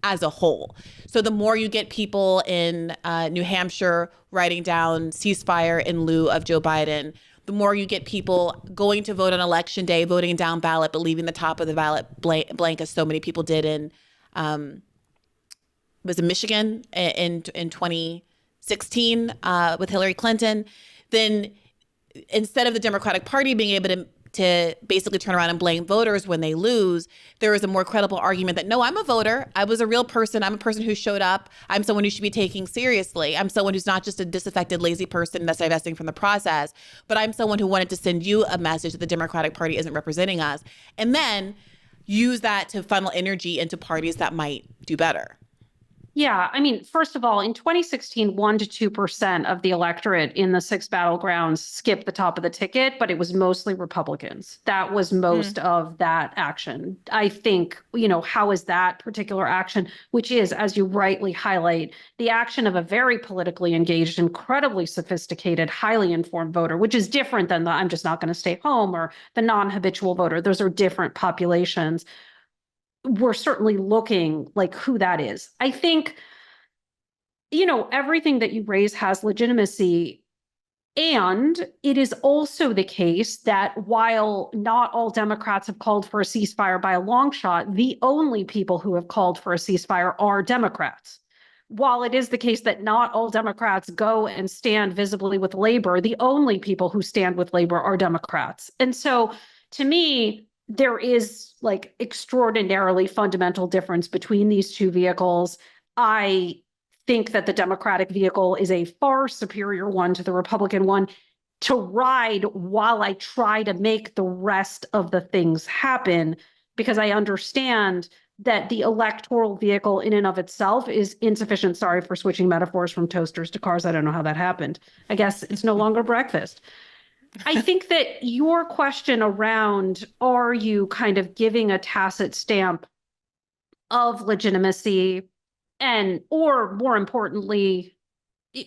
Speaker 1: as a whole. So the more you get people in New Hampshire writing down ceasefire in lieu of Joe Biden, the more you get people going to vote on election day, voting down ballot, but leaving the top of the ballot blank, as so many people did in was in Michigan in 2016 with Hillary Clinton. Then instead of the Democratic Party being able to basically turn around and blame voters when they lose, there is a more credible argument that, no, I'm a voter. I was a real person. I'm a person who showed up. I'm someone who should be taken seriously. I'm someone who's not just a disaffected, lazy person that's divesting from the process, but I'm someone who wanted to send you a message that the Democratic Party isn't representing us. And then use that to funnel energy into parties that might do better.
Speaker 2: Yeah, I mean, first of all, in 2016, 1% to 2% of the electorate in the 6 battlegrounds skipped the top of the ticket, but it was mostly Republicans. That was most of that action. I think, how is that particular action, which is, as you rightly highlight, the action of a very politically engaged, incredibly sophisticated, highly informed voter, which is different than the I'm just not going to stay home or the non-habitual voter. Those are different populations. We're certainly looking like who that is. I think, everything that you raise has legitimacy. And it is also the case that while not all Democrats have called for a ceasefire by a long shot, the only people who have called for a ceasefire are Democrats. While it is the case that not all Democrats go and stand visibly with labor, the only people who stand with labor are Democrats. And so, to me, there is extraordinarily fundamental difference between these two vehicles. I think that the Democratic vehicle is a far superior one to the Republican one to ride while I try to make the rest of the things happen, because I understand that the electoral vehicle in and of itself is insufficient. Sorry for switching metaphors from toasters to cars. I don't know how that happened. I guess it's no longer breakfast. I think that your question around, are you kind of giving a tacit stamp of legitimacy, and, or more importantly,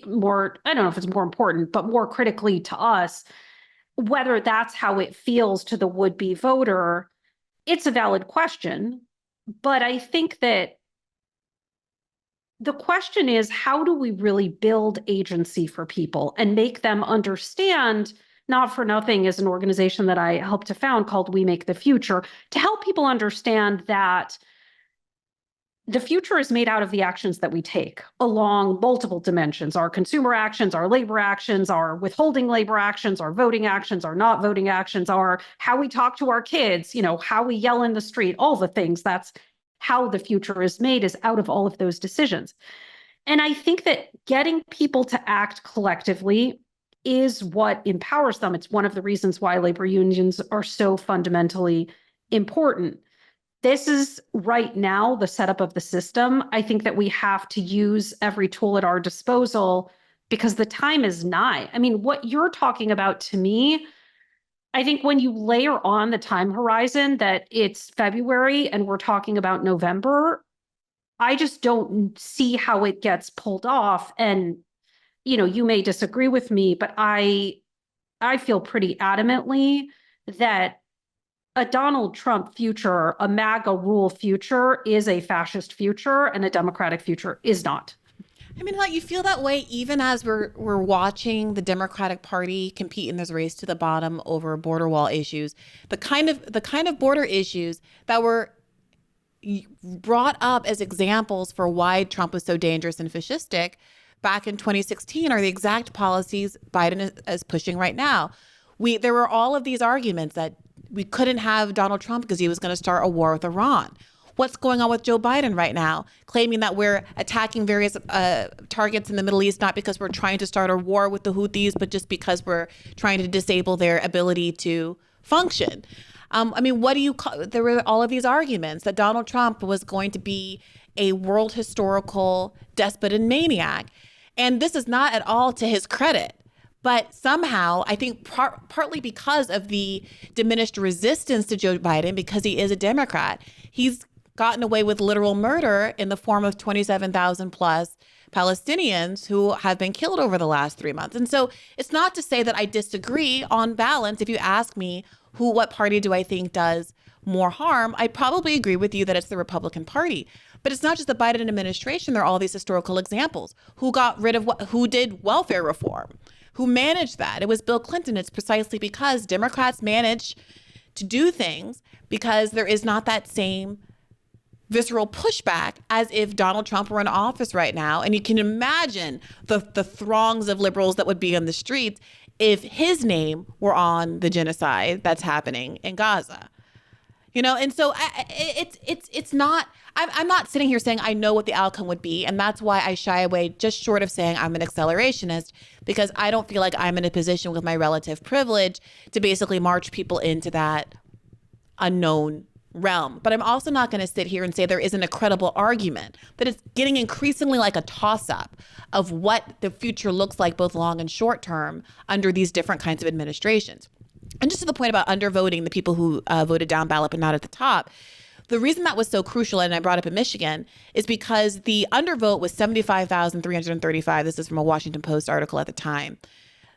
Speaker 2: more, I don't know if it's more important, but more critically to us, whether that's how it feels to the would-be voter, it's a valid question. But I think that the question is, how do we really build agency for people and make them understand? Not for nothing is an organization that I helped to found called We Make the Future, to help people understand that the future is made out of the actions that we take along multiple dimensions: our consumer actions, our labor actions, our withholding labor actions, our voting actions, our not voting actions, our how we talk to our kids, how we yell in the street, all the things. That's how the future is made, is out of all of those decisions. And I think that getting people to act collectively is what empowers them. It's one of the reasons why labor unions are so fundamentally important. This is right now the setup of the system. I think that we have to use every tool at our disposal because the time is nigh. I mean, what you're talking about to me, I think when you layer on the time horizon that it's February and we're talking about November, I just don't see how it gets pulled off. And, you may disagree with me, but I feel pretty adamantly that a Donald Trump future, a MAGA rule future, is a fascist future, and a democratic future is not.
Speaker 1: I mean, like, you feel that way even as we're watching the Democratic Party compete in this race to the bottom over border wall issues, the kind of border issues that were brought up as examples for why Trump was so dangerous and fascistic back in 2016 are the exact policies Biden is pushing right now. There were all of these arguments that we couldn't have Donald Trump because he was going to start a war with Iran. What's going on with Joe Biden right now, claiming that we're attacking various targets in the Middle East, not because we're trying to start a war with the Houthis, but just because we're trying to disable their ability to function. I mean, what do you call, there were all of these arguments that Donald Trump was going to be a world historical despot and maniac. And this is not at all to his credit. But somehow, I think partly because of the diminished resistance to Joe Biden, because he is a Democrat, he's gotten away with literal murder in the form of 27,000 plus Palestinians who have been killed over the last 3 months. And so it's not to say that I disagree on balance. If you ask me what party do I think does more harm, I probably agree with you that it's the Republican Party. But it's not just the Biden administration. There are all these historical examples. Who did welfare reform? Who managed that? It was Bill Clinton. It's precisely because Democrats manage to do things because there is not that same visceral pushback as if Donald Trump were in office right now. And you can imagine the throngs of liberals that would be on the streets if his name were on the genocide that's happening in Gaza. And so it's not, I'm not sitting here saying I know what the outcome would be. And that's why I shy away just short of saying I'm an accelerationist, because I don't feel like I'm in a position with my relative privilege to basically march people into that unknown realm. But I'm also not going to sit here and say there isn't a credible argument that it's getting increasingly like a toss-up of what the future looks like, both long and short term, under these different kinds of administrations. And just to the point about undervoting, the people who voted down ballot but not at the top, the reason that was so crucial, and I brought up in Michigan, is because the undervote was 75,335. This is from a Washington Post article at the time.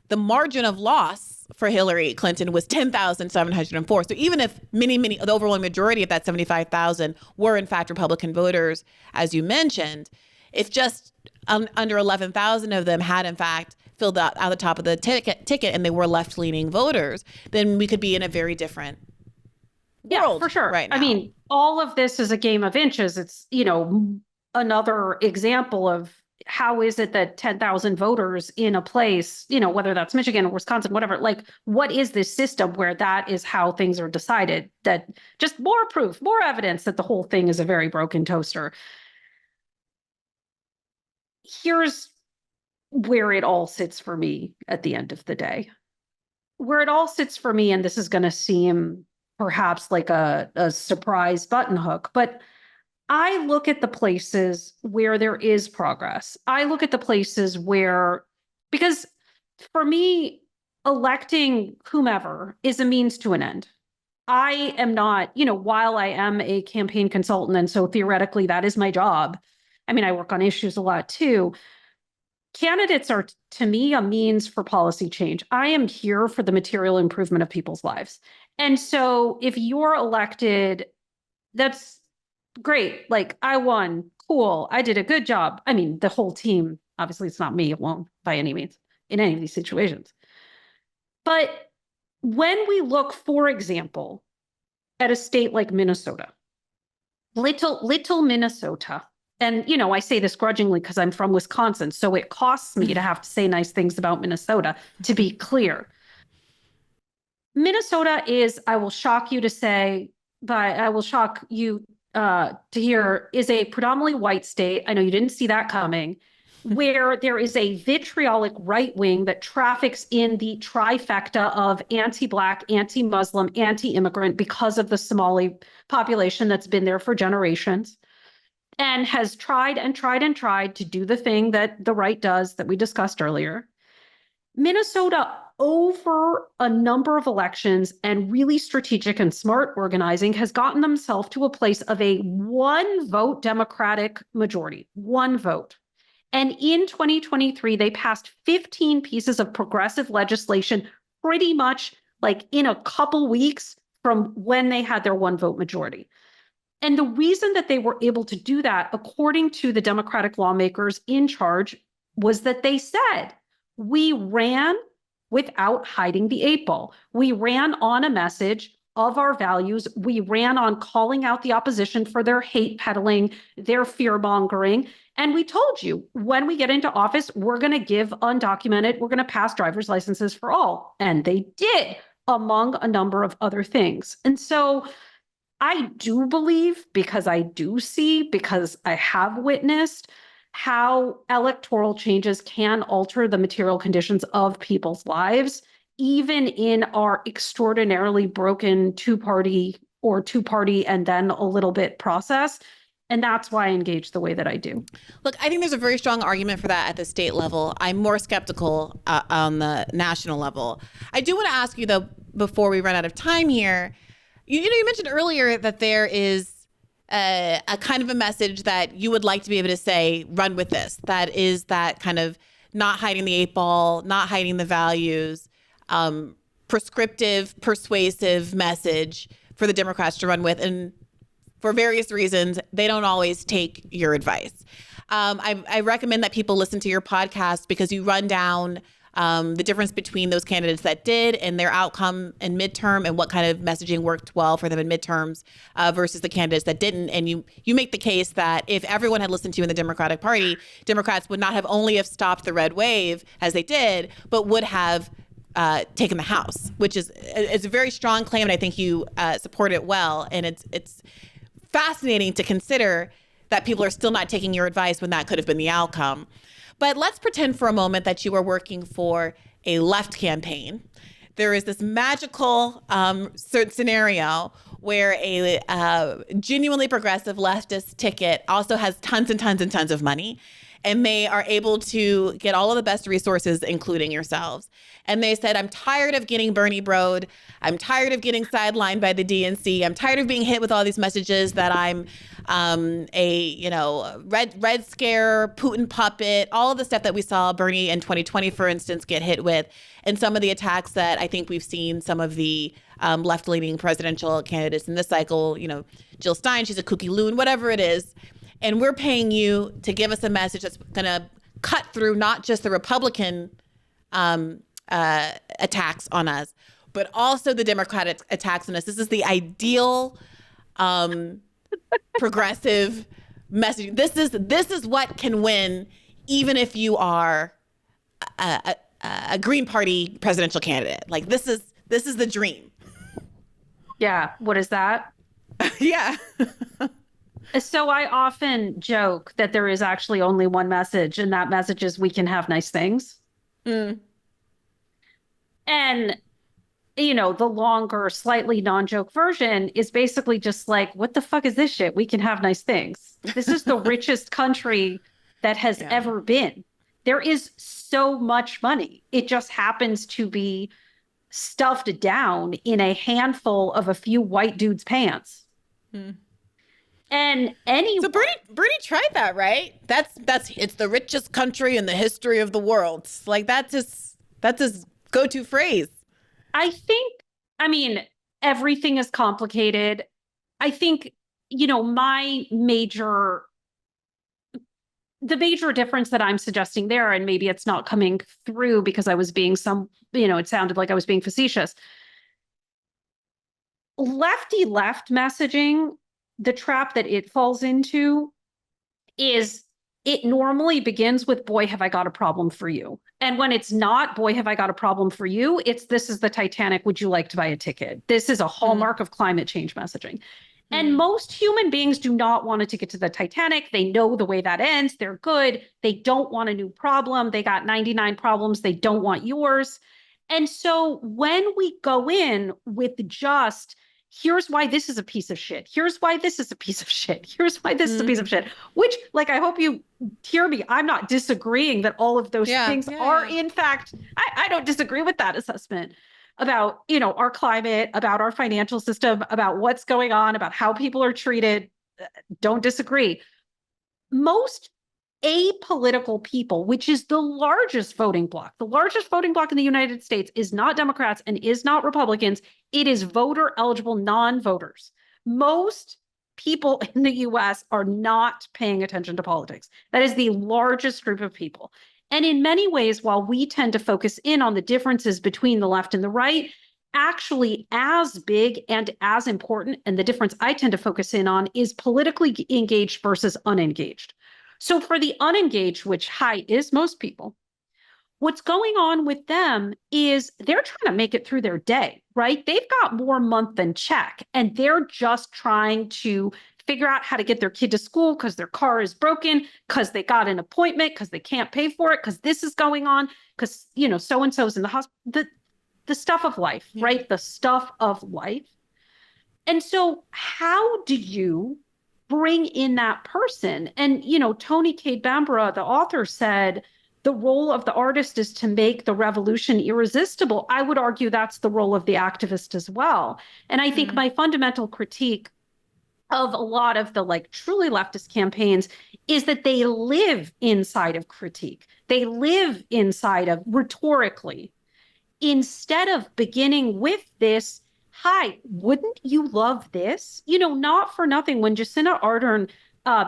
Speaker 1: The margin of loss for Hillary Clinton was 10,704. So even if the overwhelming majority of that 75,000 were in fact Republican voters, as you mentioned, if just under 11,000 of them had in fact filled out at the top of the ticket and they were left-leaning voters, then we could be in a very different world.
Speaker 2: For sure.
Speaker 1: Right now.
Speaker 2: I mean, all of this is a game of inches. It's, another example of how is it that 10,000 voters in a place, whether that's Michigan or Wisconsin, whatever, like, what is this system where that is how things are decided? That just more proof, more evidence that the whole thing is a very broken toaster. Here's where it all sits for me at the end of the day. Where it all sits for me, and this is going to seem perhaps like a surprise button hook, but I look at the places where there is progress. I look at the places where, because for me, electing whomever is a means to an end. I am not, while I am a campaign consultant, and so theoretically that is my job. I mean, I work on issues a lot too. Candidates are, to me, a means for policy change. I am here for the material improvement of people's lives. And so if you're elected, that's great. Like, I won. Cool. I did a good job. I mean, the whole team, obviously it's not me alone by any means in any of these situations. But when we look, for example, at a state like Minnesota, little Minnesota, and, I say this grudgingly because I'm from Wisconsin, so it costs me to have to say nice things about Minnesota, to be clear. Minnesota is, I will shock you to say, but I will shock you to hear, is a predominantly white state. I know you didn't see that coming, where there is a vitriolic right wing that traffics in the trifecta of anti-Black, anti-Muslim, anti-immigrant because of the Somali population that's been there for generations, and has tried and tried and tried to do the thing that the right does that we discussed earlier. Minnesota, over a number of elections and really strategic and smart organizing, has gotten themselves to a place of a one vote Democratic majority, one vote. And in 2023, they passed 15 pieces of progressive legislation pretty much like in a couple weeks from when they had their one vote majority. And the reason that they were able to do that, according to the Democratic lawmakers in charge, was that they said, we ran without hiding the 8 ball. We ran on a message of our values. We ran on calling out the opposition for their hate peddling, their fear mongering. And we told you, when we get into office, we're going to give undocumented, we're going to pass driver's licenses for all. And they did, among a number of other things. And so I do believe, because I do see, because I have witnessed how electoral changes can alter the material conditions of people's lives, even in our extraordinarily broken two-party and then a little bit process. And that's why I engage the way that I do.
Speaker 1: Look, I think there's a very strong argument for that at the state level. I'm more skeptical on the national level. I do want to ask you, though, before we run out of time here, you mentioned earlier that there is a kind of a message that you would like to be able to say, run with this. That is that kind of not hiding the 8 ball, not hiding the values, prescriptive, persuasive message for the Democrats to run with. And for various reasons, they don't always take your advice. I recommend that people listen to your podcast because you run down the difference between those candidates that did and their outcome in midterm and what kind of messaging worked well for them in midterms versus the candidates that didn't. And you make the case that if everyone had listened to you in the Democratic Party, Democrats would not have only have stopped the red wave as they did, but would have taken the House, which is a very strong claim. And I think you support it well. And it's fascinating to consider that people are still not taking your advice when that could have been the outcome. But let's pretend for a moment that you are working for a left campaign. There is this magical scenario where a genuinely progressive leftist ticket also has tons and tons and tons of money. And they are able to get all of the best resources, including yourselves. And they said, I'm tired of getting Bernie broed. I'm tired of getting sidelined by the DNC. I'm tired of being hit with all these messages that I'm red scare, Putin puppet, all of the stuff that we saw Bernie in 2020, for instance, get hit with. And some of the attacks that I think we've seen some of the left-leaning presidential candidates in this cycle, Jill Stein, she's a kooky loon, whatever it is. And we're paying you to give us a message that's going to cut through not just the Republican attacks on us, but also the Democratic attacks on us. This is the ideal progressive message. This is what can win, even if you are a Green Party presidential candidate. Like this is the dream.
Speaker 2: Yeah. What is that?
Speaker 1: Yeah.
Speaker 2: So I often joke that there is actually only one message, and that message is we can have nice things. Mm. And, the longer, slightly non-joke version is basically just like, what the fuck is this shit? We can have nice things. This is the richest country that has ever been. There is so much money. It just happens to be stuffed down in a handful of a few white dudes' pants. And
Speaker 1: So Bernie tried that, right? That's it's the richest country in the history of the world. Like that's his go-to phrase.
Speaker 2: I think, I mean, everything is complicated. I think, the major difference that I'm suggesting there, and maybe it's not coming through because I was being it sounded like I was being facetious. Lefty left messaging, the trap that it falls into is it normally begins with, boy, have I got a problem for you. And when it's not, boy, have I got a problem for you, it's, this is the Titanic. Would you like to buy a ticket? This is a hallmark of climate change messaging. And most human beings do not want a ticket to the Titanic. They know the way that ends. They're good. They don't want a new problem. They got 99 problems. They don't want yours. And so when we go in with just, here's why this is a piece of shit. Here's why this is a piece of shit. Here's why this is a piece of shit, which, like, I hope you hear me. I'm not disagreeing that all of those things are, in fact, I don't disagree with that assessment about, our climate, about our financial system, about what's going on, about how people are treated. Don't disagree. Most apolitical people, which is the largest voting bloc in the United States, is not Democrats and is not Republicans. It is voter eligible non-voters. Most people in the US are not paying attention to politics. That is the largest group of people. And in many ways, while we tend to focus in on the differences between the left and the right, actually as big and as important, and the difference I tend to focus in on, is politically engaged versus unengaged. So for the unengaged, which is most people, what's going on with them is they're trying to make it through their day, right? They've got more month than check, and they're just trying to figure out how to get their kid to school because their car is broken, because they got an appointment, because they can't pay for it, because this is going on, because, so-and-so's in the hospital, the stuff of life, right? The stuff of life. And so how do you bring in that person? And, Toni Cade Bambara, the author, said, the role of the artist is to make the revolution irresistible. I would argue that's the role of the activist as well. And I think my fundamental critique of a lot of the truly leftist campaigns is that they live inside of critique. They live inside of rhetorically, instead of beginning with this, hi, wouldn't you love this? Not for nothing, when Jacinda Ardern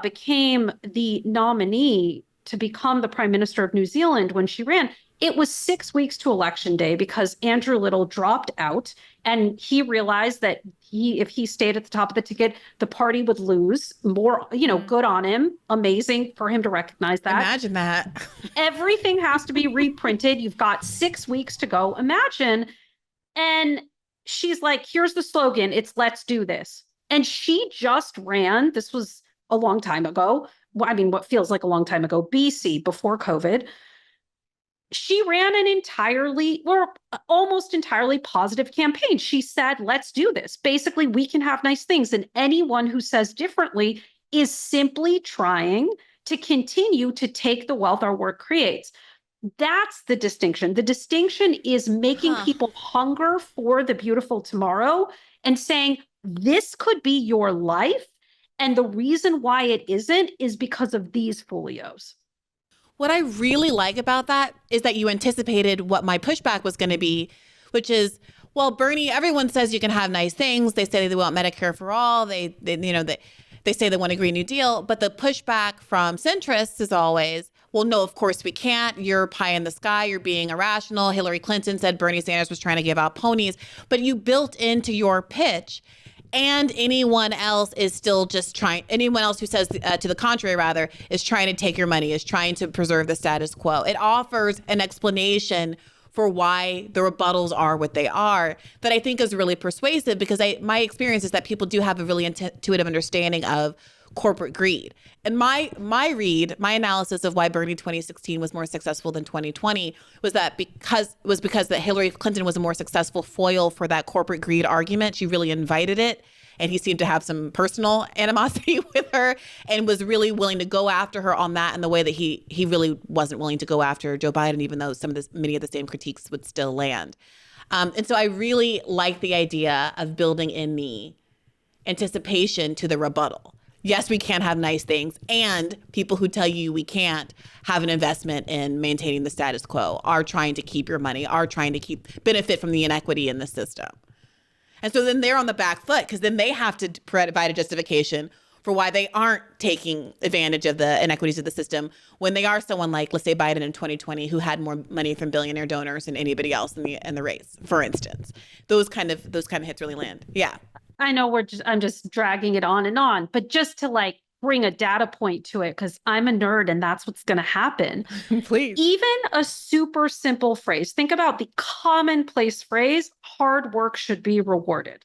Speaker 2: became the nominee to become the Prime Minister of New Zealand, when she ran, it was 6 weeks to Election Day because Andrew Little dropped out, and he realized that if he stayed at the top of the ticket, the party would lose more, good on him. Amazing for him to recognize that.
Speaker 1: Imagine that.
Speaker 2: Everything has to be reprinted. You've got 6 weeks to go. Imagine. And she's like, here's the slogan. It's let's do this. And she just ran. This was a long time ago. I mean, what feels like a long time ago, BC, before COVID. She ran an almost entirely positive campaign. She said, let's do this. Basically, we can have nice things. And anyone who says differently is simply trying to continue to take the wealth our work creates. That's the distinction. The distinction is making people hunger for the beautiful tomorrow and saying, this could be your life. And the reason why it isn't is because of these folios.
Speaker 1: What I really like about that is that you anticipated what my pushback was going to be, which is, well, Bernie, everyone says you can have nice things. They say they want Medicare for all. They say they want a Green New Deal. But the pushback from centrists is always, well, no, of course we can't. You're pie in the sky. You're being irrational. Hillary Clinton said Bernie Sanders was trying to give out ponies. But you built into your pitch, and anyone else is still just trying, anyone else who says to the contrary, rather, is trying to take your money, is trying to preserve the status quo. It offers an explanation for why the rebuttals are what they are that I think is really persuasive, because my experience is that people do have a really intuitive understanding of corporate greed. And my analysis of why Bernie 2016 was more successful than 2020 was because that Hillary Clinton was a more successful foil for that corporate greed argument. She really invited it. and he seemed to have some personal animosity with her and was really willing to go after her on that in the way that he really wasn't willing to go after Joe Biden, even though many of the same critiques would still land. And so I really like the idea of building in the anticipation to the rebuttal. Yes, we can have nice things, and people who tell you we can't have an investment in maintaining the status quo, are trying to keep your money, are trying to benefit from the inequity in the system. And so then they're on the back foot, because then they have to provide a justification for why they aren't taking advantage of the inequities of the system when they are someone like, let's say, Biden in 2020, who had more money from billionaire donors than anybody else in the race, for instance. Those kind of hits really land. Yeah.
Speaker 2: I know I'm just dragging it on, but just to like bring a data point to it, because I'm a nerd and that's what's going to happen.
Speaker 1: Please.
Speaker 2: Even a super simple phrase. Think about the commonplace phrase, hard work should be rewarded.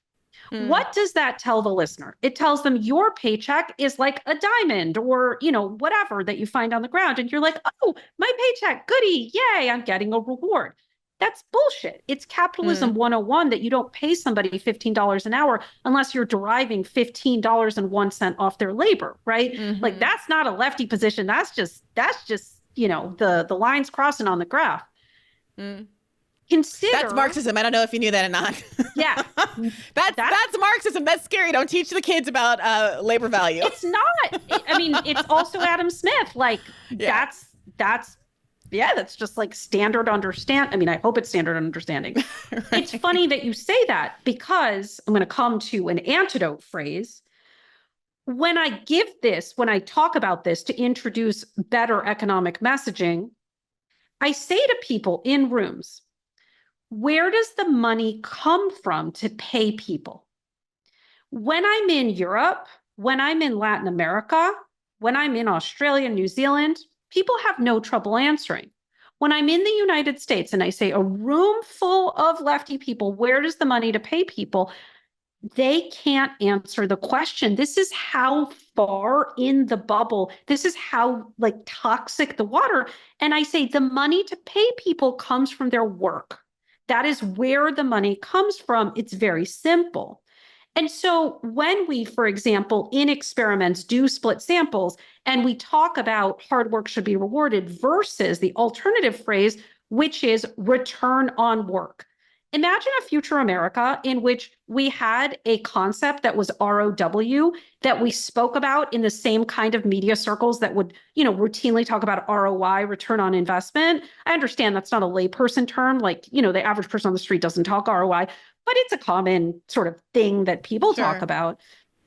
Speaker 2: What does that tell the listener? It tells them your paycheck is like a diamond or, whatever that you find on the ground. And you're like, oh, my paycheck, goody, yay, I'm getting a reward. That's bullshit. It's capitalism 101 that you don't pay somebody $15 an hour unless you're deriving $15.01 off their labor, right? Mm-hmm. Like that's not a lefty position. That's just, the lines crossing on the graph. Consider
Speaker 1: that's Marxism. I don't know if you knew that or not.
Speaker 2: Yeah.
Speaker 1: That's Marxism. That's scary. Don't teach the kids about labor value.
Speaker 2: It's not. I mean, it's also Adam Smith. Like that's just like standard understand. I mean, I hope it's standard understanding. Right. It's funny that you say that because I'm going to come to an antidote phrase. When I talk about this to introduce better economic messaging, I say to people in rooms, where does the money come from to pay people? When I'm in Europe, when I'm in Latin America, when I'm in Australia, New Zealand, people have no trouble answering. When I'm in the United States and I say a room full of lefty people, where does the money to pay people? They can't answer the question. This is how far in the bubble, this is how like toxic the water. And I say the money to pay people comes from their work. That is where the money comes from. It's very simple. And so when we, for example, in experiments do split samples and we talk about hard work should be rewarded versus the alternative phrase, which is return on work. Imagine a future America in which we had a concept that was ROW that we spoke about in the same kind of media circles that would, routinely talk about ROI, return on investment. I understand that's not a layperson term. Like, the average person on the street doesn't talk ROI, but it's a common sort of thing that people talk about.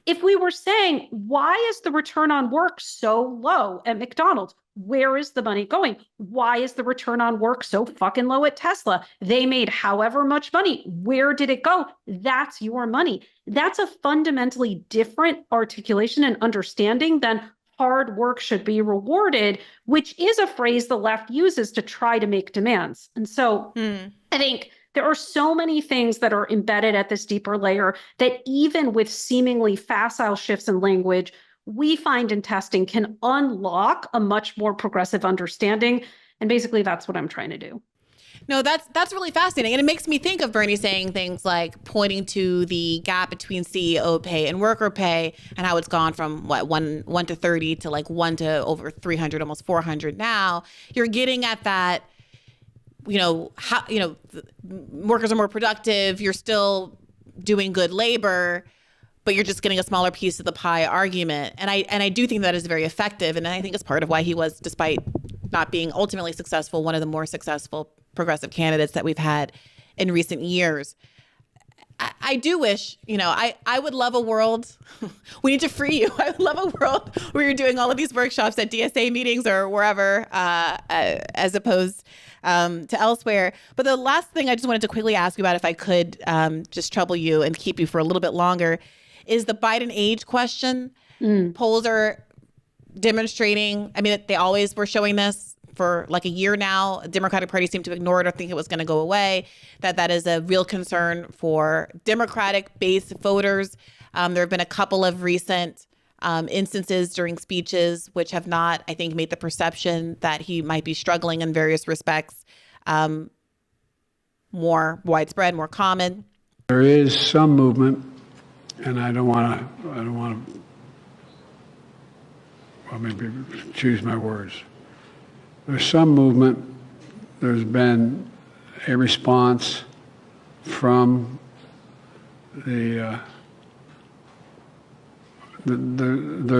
Speaker 2: If we were saying, why is the return on work so low at McDonald's? Where is the money going? Why is the return on work so fucking low at Tesla? They made however much money. Where did it go? That's your money. That's a fundamentally different articulation and understanding than hard work should be rewarded, which is a phrase the left uses to try to make demands. And so I think there are so many things that are embedded at this deeper layer that even with seemingly facile shifts in language, we find in testing can unlock a much more progressive understanding. And basically, that's what I'm trying to do.
Speaker 1: No, that's really fascinating. And it makes me think of Bernie saying things like pointing to the gap between CEO pay and worker pay and how it's gone from one to 30 to like 1 to over 300, almost 400 now. You're getting at that, workers are more productive. You're still doing good labor, but you're just getting a smaller piece of the pie argument. And I do think that is very effective. And I think it's part of why he was, despite not being ultimately successful, one of the more successful progressive candidates that we've had in recent years. I do wish, I would love a world. We need to free you. I would love a world where you're doing all of these workshops at DSA meetings or wherever, as opposed to elsewhere. But the last thing I just wanted to quickly ask you about, if I could just trouble you and keep you for a little bit longer, is the Biden age question. Polls are demonstrating, they always were showing this for like a year now. The Democratic Party seemed to ignore it or think it was going to go away, that is a real concern for Democratic-based voters. There have been a couple of recent instances during speeches which have not, I think, made the perception that he might be struggling in various respects more widespread, more common.
Speaker 3: There is some movement and I don't want to, well, maybe choose my words. There's some movement. There's been a response from there's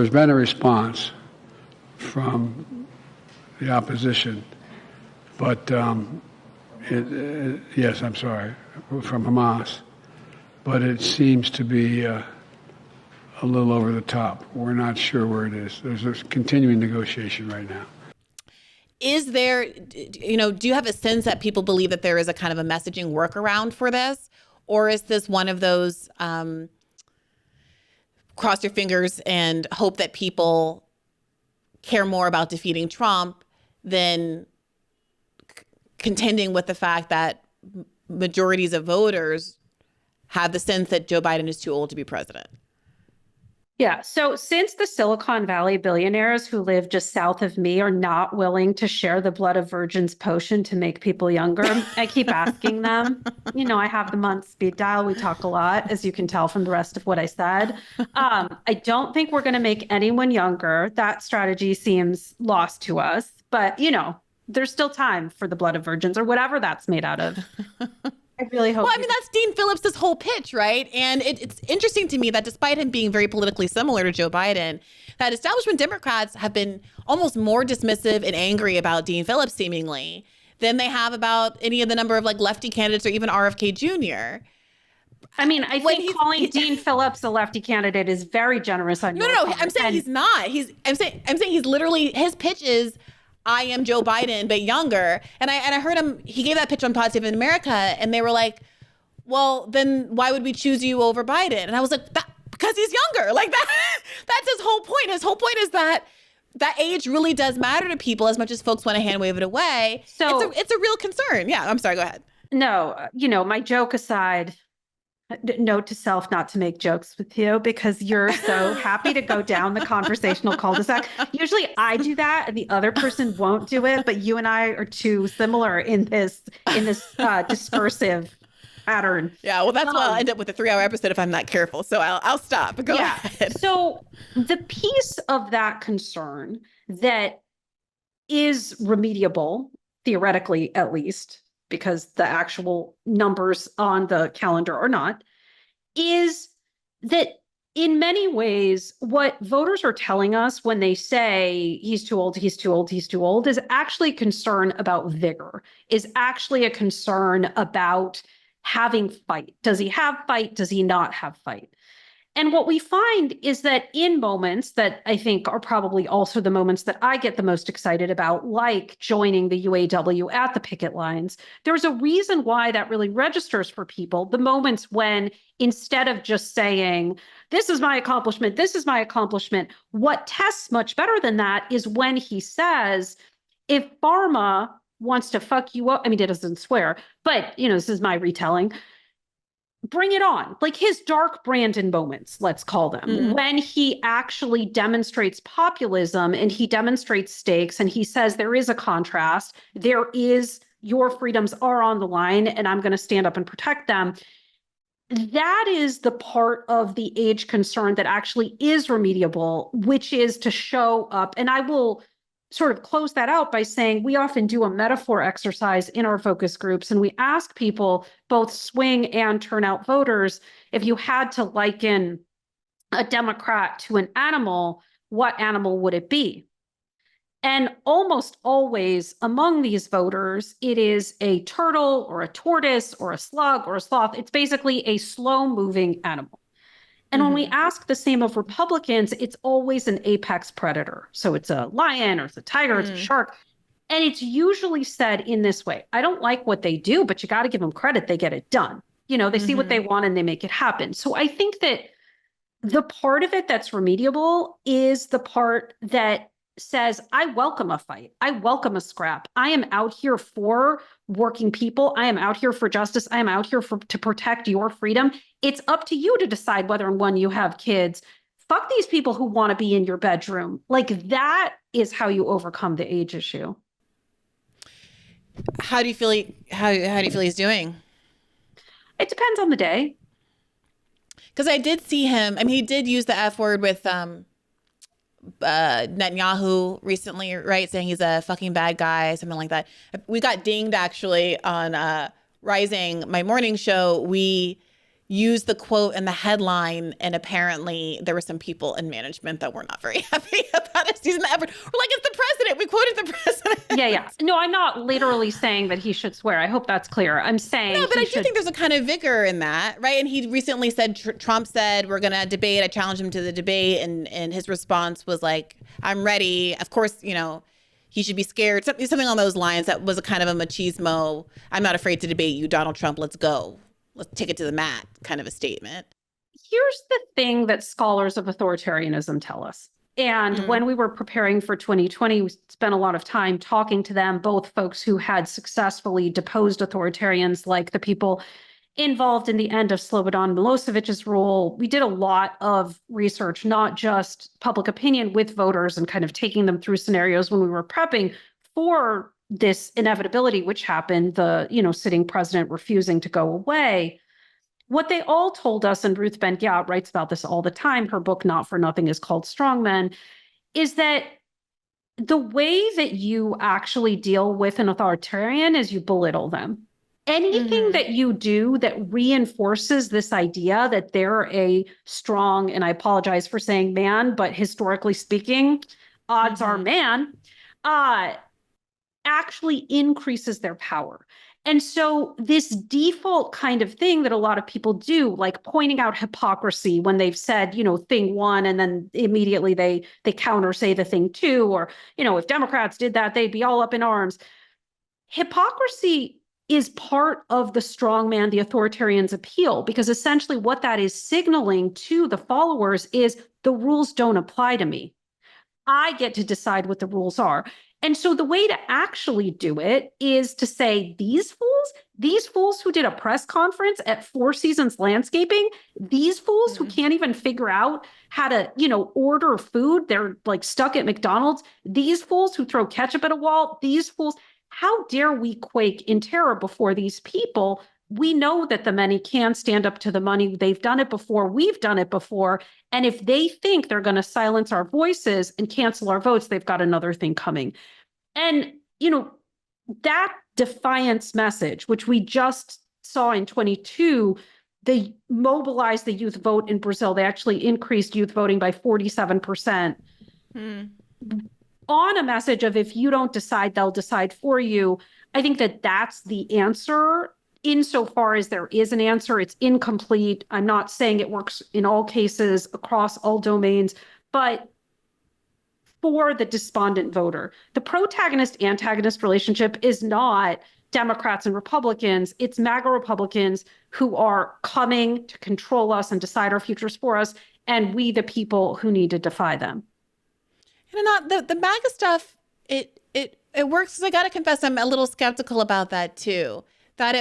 Speaker 3: been a response from the opposition, but yes, I'm sorry, from Hamas, but it seems to be a little over the top. We're not sure where it is. There's a continuing negotiation right now.
Speaker 1: Is there, do you have a sense that people believe that there is a kind of a messaging workaround for this? Or is this one of those cross your fingers and hope that people care more about defeating Trump than contending with the fact that majorities of voters have the sense that Joe Biden is too old to be president?
Speaker 2: Yeah. So since the Silicon Valley billionaires who live just south of me are not willing to share the blood of virgins potion to make people younger, I keep asking them. I have them on speed dial. We talk a lot, as you can tell from the rest of what I said. I don't think we're going to make anyone younger. That strategy seems lost to us. But, there's still time for the blood of virgins or whatever that's made out of. I really hope.
Speaker 1: Well, that's Dean Phillips' whole pitch, right? And it's interesting to me that despite him being very politically similar to Joe Biden, that establishment Democrats have been almost more dismissive and angry about Dean Phillips seemingly than they have about any of the number of lefty candidates or even RFK Jr.
Speaker 2: I think calling Dean Phillips a lefty candidate is very generous on your part.
Speaker 1: No. I'm saying he's not. I'm saying he's literally, his pitch is, I am Joe Biden, but younger. And I heard him, he gave that pitch on Pod Save America, and they were like, well, then why would we choose you over Biden? And I was like, because he's younger. That's his whole point. His whole point is that age really does matter to people as much as folks want to hand wave it away. So it's a real concern. Yeah, I'm sorry, go ahead.
Speaker 2: No, my joke aside, note to self not to make jokes with you because you're so happy to go down the conversational cul-de-sac. Usually I do that and the other person won't do it, but you and I are too similar in this discursive pattern.
Speaker 1: Yeah, well, that's why I'll end up with a 3-hour episode if I'm not careful. So I'll stop. Go ahead.
Speaker 2: So the piece of that concern that is remediable, theoretically at least, because the actual numbers on the calendar are not, is that in many ways, what voters are telling us when they say he's too old, he's too old, he's too old, is actually a concern about vigor, is actually a concern about having fight. Does he have fight? Does he not have fight? And what we find is that in moments that I think are probably also the moments that I get the most excited about, like joining the UAW at the picket lines, there's a reason why that really registers for people. The moments when instead of just saying, this is my accomplishment, what tests much better than that is when he says, if pharma wants to fuck you up, he doesn't swear, but this is my retelling, bring it on. His dark Brandon moments, let's call them, when he actually demonstrates populism and he demonstrates stakes and he says there is a contrast, your freedoms are on the line and I'm going to stand up and protect them. That is the part of the age concern that actually is remediable, which is to show up. And I will sort of close that out by saying we often do a metaphor exercise in our focus groups, and we ask people, both swing and turnout voters, if you had to liken a Democrat to an animal, what animal would it be? And almost always among these voters, it is a turtle or a tortoise or a slug or a sloth. It's basically a slow-moving animal. And when we ask the same of Republicans, it's always an apex predator. So it's a lion or it's a tiger, it's a shark. And it's usually said in this way, I don't like what they do, but you got to give them credit. They get it done. They see what they want and they make it happen. So I think that the part of it that's remediable is the part that says, I welcome a fight. I welcome a scrap. I am out here for working people. I am out here for justice. I am out here to protect your freedom. It's up to you to decide whether and when you have kids. Fuck these people who want to be in your bedroom. That is how you overcome the age issue.
Speaker 1: How do you feel? How do you feel he's doing?
Speaker 2: It depends on the day.
Speaker 1: Because I did see him. I mean, he did use the F word with Netanyahu recently, right? Saying he's a fucking bad guy, something like that. We got dinged actually on Rising, my morning show. We used the quote in the headline, and apparently there were some people in management that were not very happy about us using the F word. We're like, it's the president. We quoted the president.
Speaker 2: Yeah. No, I'm not literally saying that he should swear. I hope that's clear. I'm saying
Speaker 1: no, but I do think there's a kind of vigor in that, right? And he recently said, Trump said, we're going to debate. I challenged him to the debate. And his response was like, I'm ready. Of course, you know, he should be scared. Something along those lines. That was a kind of a machismo. I'm not afraid to debate you, Donald Trump. Let's go. Let's take it to the mat kind of a statement.
Speaker 2: Here's the thing that scholars of authoritarianism tell us. And when we were preparing for 2020, we spent a lot of time talking to them, both folks who had successfully deposed authoritarians, like the people involved in the end of Slobodan Milosevic's rule. We did a lot of research, not just public opinion with voters and kind of taking them through scenarios when we were prepping for this inevitability, which happened, the, sitting president refusing to go away. What they all told us, and Ruth Ben-Ghiat writes about this all the time, her book Not for Nothing is called Strongmen, is that the way that you actually deal with an authoritarian is you belittle them. Anything that you do that reinforces this idea that they're a strong, and I apologize for saying man, but historically speaking, odds are man, actually increases their power. And so this default kind of thing that a lot of people do, like pointing out hypocrisy when they've said, thing one, and then immediately they counter say the thing two, or, if Democrats did that, they'd be all up in arms. Hypocrisy is part of the strongman, the authoritarian's appeal, because essentially what that is signaling to the followers is the rules don't apply to me. I get to decide what the rules are. And so the way to actually do it is to say, these fools who did a press conference at Four Seasons Landscaping, these fools who can't even figure out how to, order food, they're like stuck at McDonald's, these fools who throw ketchup at a wall, these fools, how dare we quake in terror before these people? We know that the many can stand up to the money. They've done it before. We've done it before. And if they think they're going to silence our voices and cancel our votes, they've got another thing coming. And, that defiance message, which we just saw in 22, they mobilized the youth vote in Brazil. They actually increased youth voting by 47%. On a message of, if you don't decide, they'll decide for you. I think that that's the answer. Insofar as there is an answer, it's incomplete. I'm not saying it works in all cases across all domains, but for the despondent voter, the protagonist-antagonist relationship is not Democrats and Republicans. It's MAGA Republicans who are coming to control us and decide our futures for us, and we, the people who need to defy them.
Speaker 1: The MAGA stuff, it works. I got to confess, I'm a little skeptical about that too. That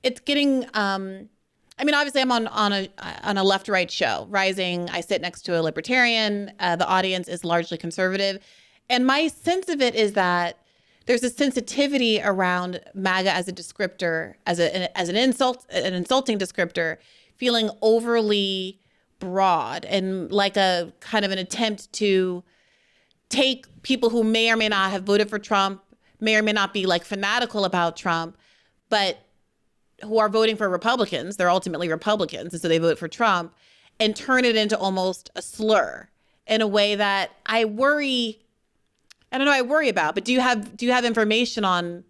Speaker 1: it's getting. Obviously, I'm on a left-right show, Rising. I sit next to a libertarian. The audience is largely conservative, and my sense of it is that there's a sensitivity around MAGA as a descriptor, as an insulting descriptor, feeling overly broad and like a kind of an attempt to take people who may or may not have voted for Trump, may or may not be like fanatical about Trump, but who are voting for Republicans. They're ultimately Republicans, and so they vote for Trump, and turn it into almost a slur in a way that I worry about. But do you have information on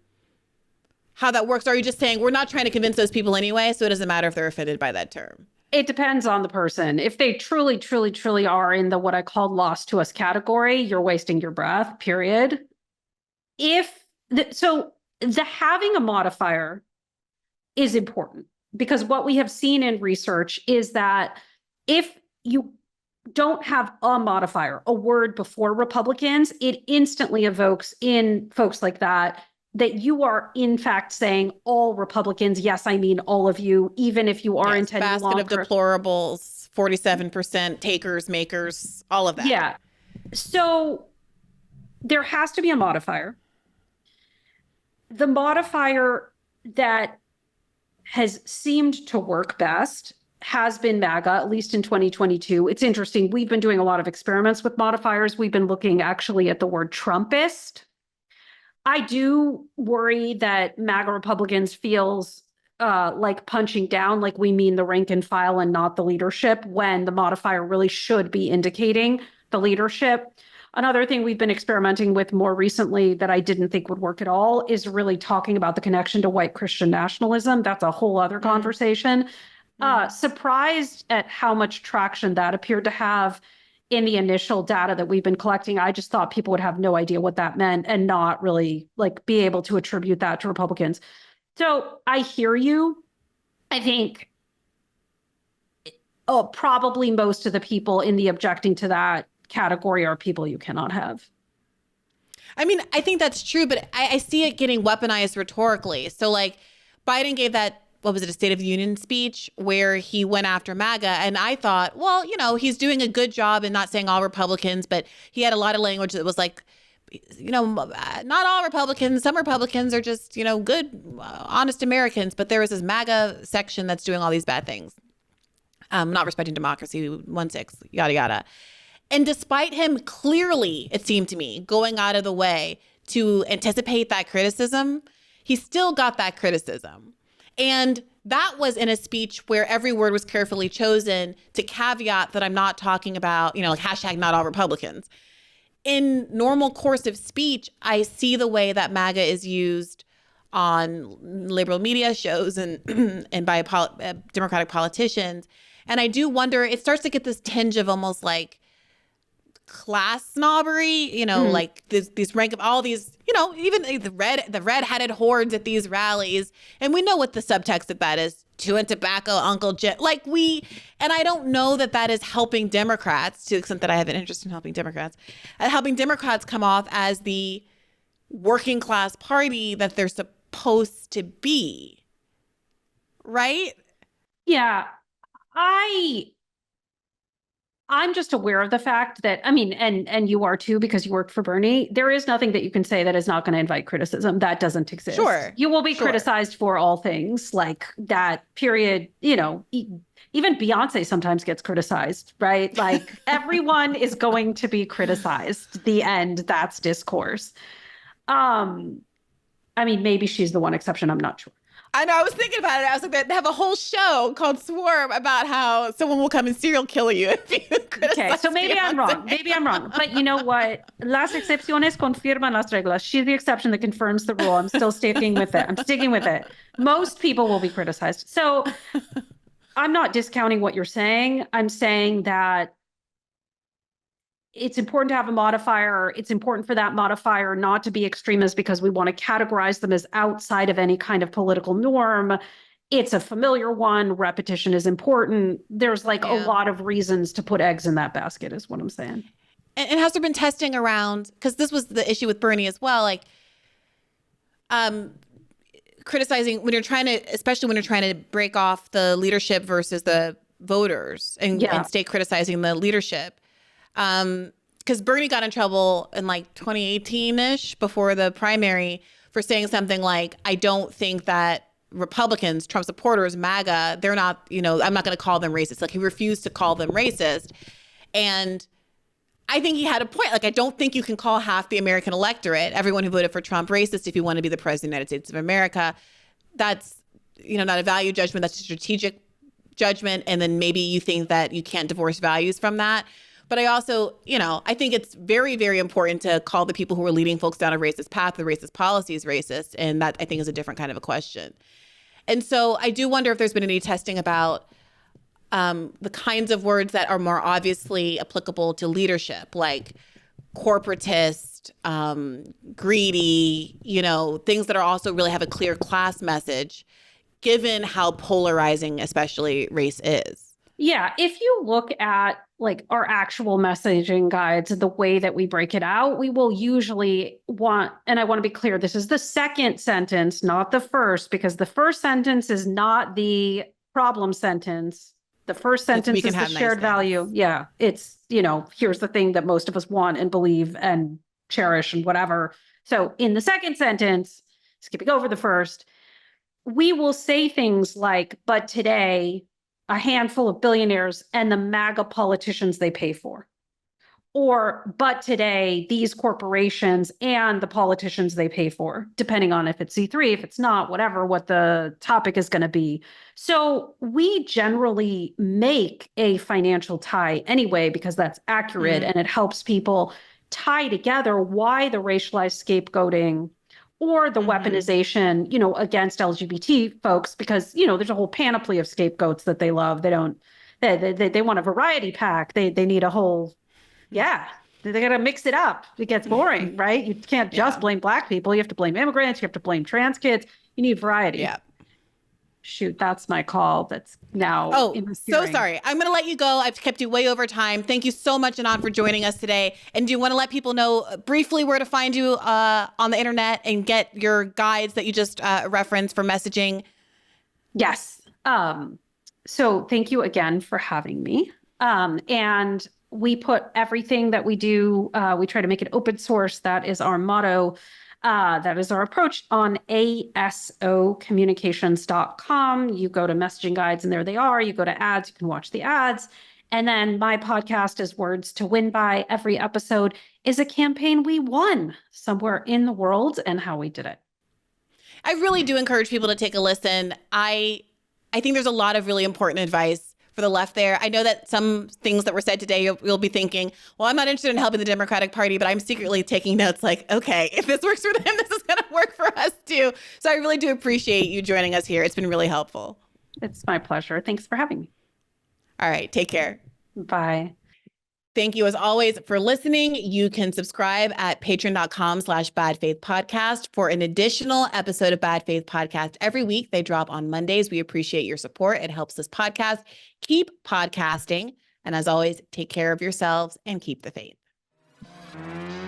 Speaker 1: how that works? Or are you just saying we're not trying to convince those people anyway, so it doesn't matter if they're offended by that term?
Speaker 2: It depends on the person. If they truly, truly, truly are in the what I call lost to us category, you're wasting your breath, period. So the having a modifier is important, because what we have seen in research is that if you don't have a modifier, a word before Republicans, it instantly evokes in folks like that you are in fact saying all Republicans. Yes, I mean all of you, even if you are intending
Speaker 1: basket of deplorables, 47% takers, makers, all of that.
Speaker 2: Yeah. So there has to be a modifier. The modifier that has seemed to work best has been MAGA, at least in 2022. It's interesting. We've been doing a lot of experiments with modifiers. We've been looking actually at the word Trumpist. I do worry that MAGA Republicans feels like punching down, like we mean the rank and file and not the leadership, when the modifier really should be indicating the leadership. Another thing we've been experimenting with more recently that I didn't think would work at all is really talking about the connection to white Christian nationalism. That's a whole other conversation. Surprised at how much traction that appeared to have in the initial data that we've been collecting. I just thought people would have no idea what that meant and not really like be able to attribute that to Republicans. So I hear you. I think probably most of the people in the objecting to that category are people you cannot have.
Speaker 1: I mean, I think that's true, but I see it getting weaponized rhetorically. So like Biden gave that, what was it, a State of the Union speech where he went after MAGA. And I thought, well, you know, he's doing a good job in not saying all Republicans, but he had a lot of language that was like, you know, not all Republicans. Some Republicans are just, you know, good, honest Americans. But there was this MAGA section that's doing all these bad things. Not respecting democracy, 1-6, yada, yada. And despite him clearly, it seemed to me, going out of the way to anticipate that criticism, he still got that criticism. And that was in a speech where every word was carefully chosen to caveat that I'm not talking about, you know, like hashtag not all Republicans. In normal course of speech, I see the way that MAGA is used on liberal media shows and by Democratic politicians. And I do wonder, it starts to get this tinge of almost like class snobbery, you know, like these rank of all these, you know, even the red-headed hordes at these rallies. And we know what the subtext of that is. Chewing tobacco, Uncle Jim. Like and I don't know that that is helping Democrats, to the extent that I have an interest in helping Democrats come off as the working class party that they're supposed to be. Right?
Speaker 2: Yeah. I'm just aware of the fact that, I mean, and you are too, because you worked for Bernie. There is nothing that you can say that is not going to invite criticism. That doesn't exist.
Speaker 1: Sure.
Speaker 2: You will be criticized for all things, like that period, you know, even Beyonce sometimes gets criticized, right? Like everyone is going to be criticized. The end, that's discourse. I mean, maybe she's the one exception. I'm not sure.
Speaker 1: I know. I was thinking about it. I was like, they have a whole show called Swarm about how someone will come and serial kill you if you criticize.
Speaker 2: Okay, so maybe I'm wrong. Maybe I'm wrong. But you know what? Las excepciones confirman las reglas. She's the exception that confirms the rule. I'm still sticking with it. I'm sticking with it. Most people will be criticized. So I'm not discounting what you're saying. I'm saying that it's important to have a modifier. It's important for that modifier not to be extremist because we want to categorize them as outside of any kind of political norm. It's a familiar one. Repetition is important. There's like a lot of reasons to put eggs in that basket is what I'm saying.
Speaker 1: And has there been testing around, because this was the issue with Bernie as well, like criticizing when you're trying to, especially when you're trying to break off the leadership versus the voters and stay criticizing the leadership. Because Bernie got in trouble in like 2018-ish before the primary for saying something like, I don't think that Republicans, Trump supporters, MAGA, they're not, you know, I'm not going to call them racist. Like he refused to call them racist. And I think he had a point. Like, I don't think you can call half the American electorate, everyone who voted for Trump, racist if you want to be the president of the United States of America. That's, you know, not a value judgment. That's a strategic judgment. And then maybe you think that you can't divorce values from that. But I also, you know, I think it's very, very important to call the people who are leading folks down a racist path, the racist policies racist. And that, I think, is a different kind of a question. And so I do wonder if there's been any testing about the kinds of words that are more obviously applicable to leadership, like corporatist, greedy, you know, things that are also really have a clear class message, given how polarizing, especially race is.
Speaker 2: Yeah, if you look at like our actual messaging guides, the way that we break it out, we will usually want, and I want to be clear, this is the second sentence, not the first, because the first sentence is not the problem sentence. The first sentence is the shared value. Yeah, it's, you know, here's the thing that most of us want and believe and cherish and whatever. So in the second sentence, skipping over the first, we will say things like, but today, a handful of billionaires and the MAGA politicians they pay for. But today, these corporations and the politicians they pay for, depending on if it's C3, if it's not, whatever, what the topic is going to be. So we generally make a financial tie anyway, because that's accurate and it helps people tie together why the racialized scapegoating or the weaponization, against LGBT folks, because, there's a whole panoply of scapegoats that they love. They want a variety pack. They need a whole, they got to mix it up. It gets boring, right? You can't just blame Black people. You have to blame immigrants. You have to blame trans kids. You need variety.
Speaker 1: Yeah.
Speaker 2: Shoot, that's my call. That's now.
Speaker 1: So sorry. I'm going to let you go. I've kept you way over time. Thank you so much, Anat, for joining us today. And do you want to let people know briefly where to find you on the internet and get your guides that you just referenced for messaging?
Speaker 2: Yes. So thank you again for having me. And we put everything that we do, we try to make it open source. That is our motto. That is our approach on asocommunications.com. You go to messaging guides and there they are. You go to ads, you can watch the ads. And then my podcast is Words to Win By. Every episode is a campaign we won somewhere in the world and how we did it.
Speaker 1: I really do encourage people to take a listen. I think there's a lot of really important advice for the left there. I know that some things that were said today, you'll be thinking, well, I'm not interested in helping the Democratic Party, but I'm secretly taking notes like, okay, if this works for them, this is going to work for us too. So I really do appreciate you joining us here. It's been really helpful.
Speaker 2: It's my pleasure. Thanks for having me.
Speaker 1: All right. Take care.
Speaker 2: Bye.
Speaker 1: Thank you as always for listening. You can subscribe at patreon.com/badfaithpodcast for an additional episode of Bad Faith Podcast every week. They drop on Mondays. We appreciate your support. It helps this podcast keep podcasting. And as always, take care of yourselves and keep the faith.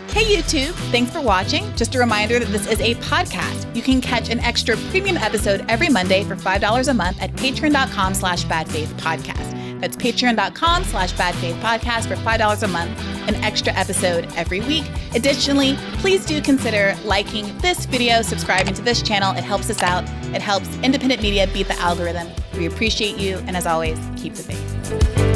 Speaker 1: Hey YouTube, thanks for watching. Just a reminder that this is a podcast. You can catch an extra premium episode every Monday for $5 a month at patreon.com/badfaithpodcast. That's patreon.com/badfaithpodcast for $5 a month, an extra episode every week. Additionally, please do consider liking this video, subscribing to this channel. It helps us out. It helps independent media beat the algorithm. We appreciate you. And as always, keep the faith.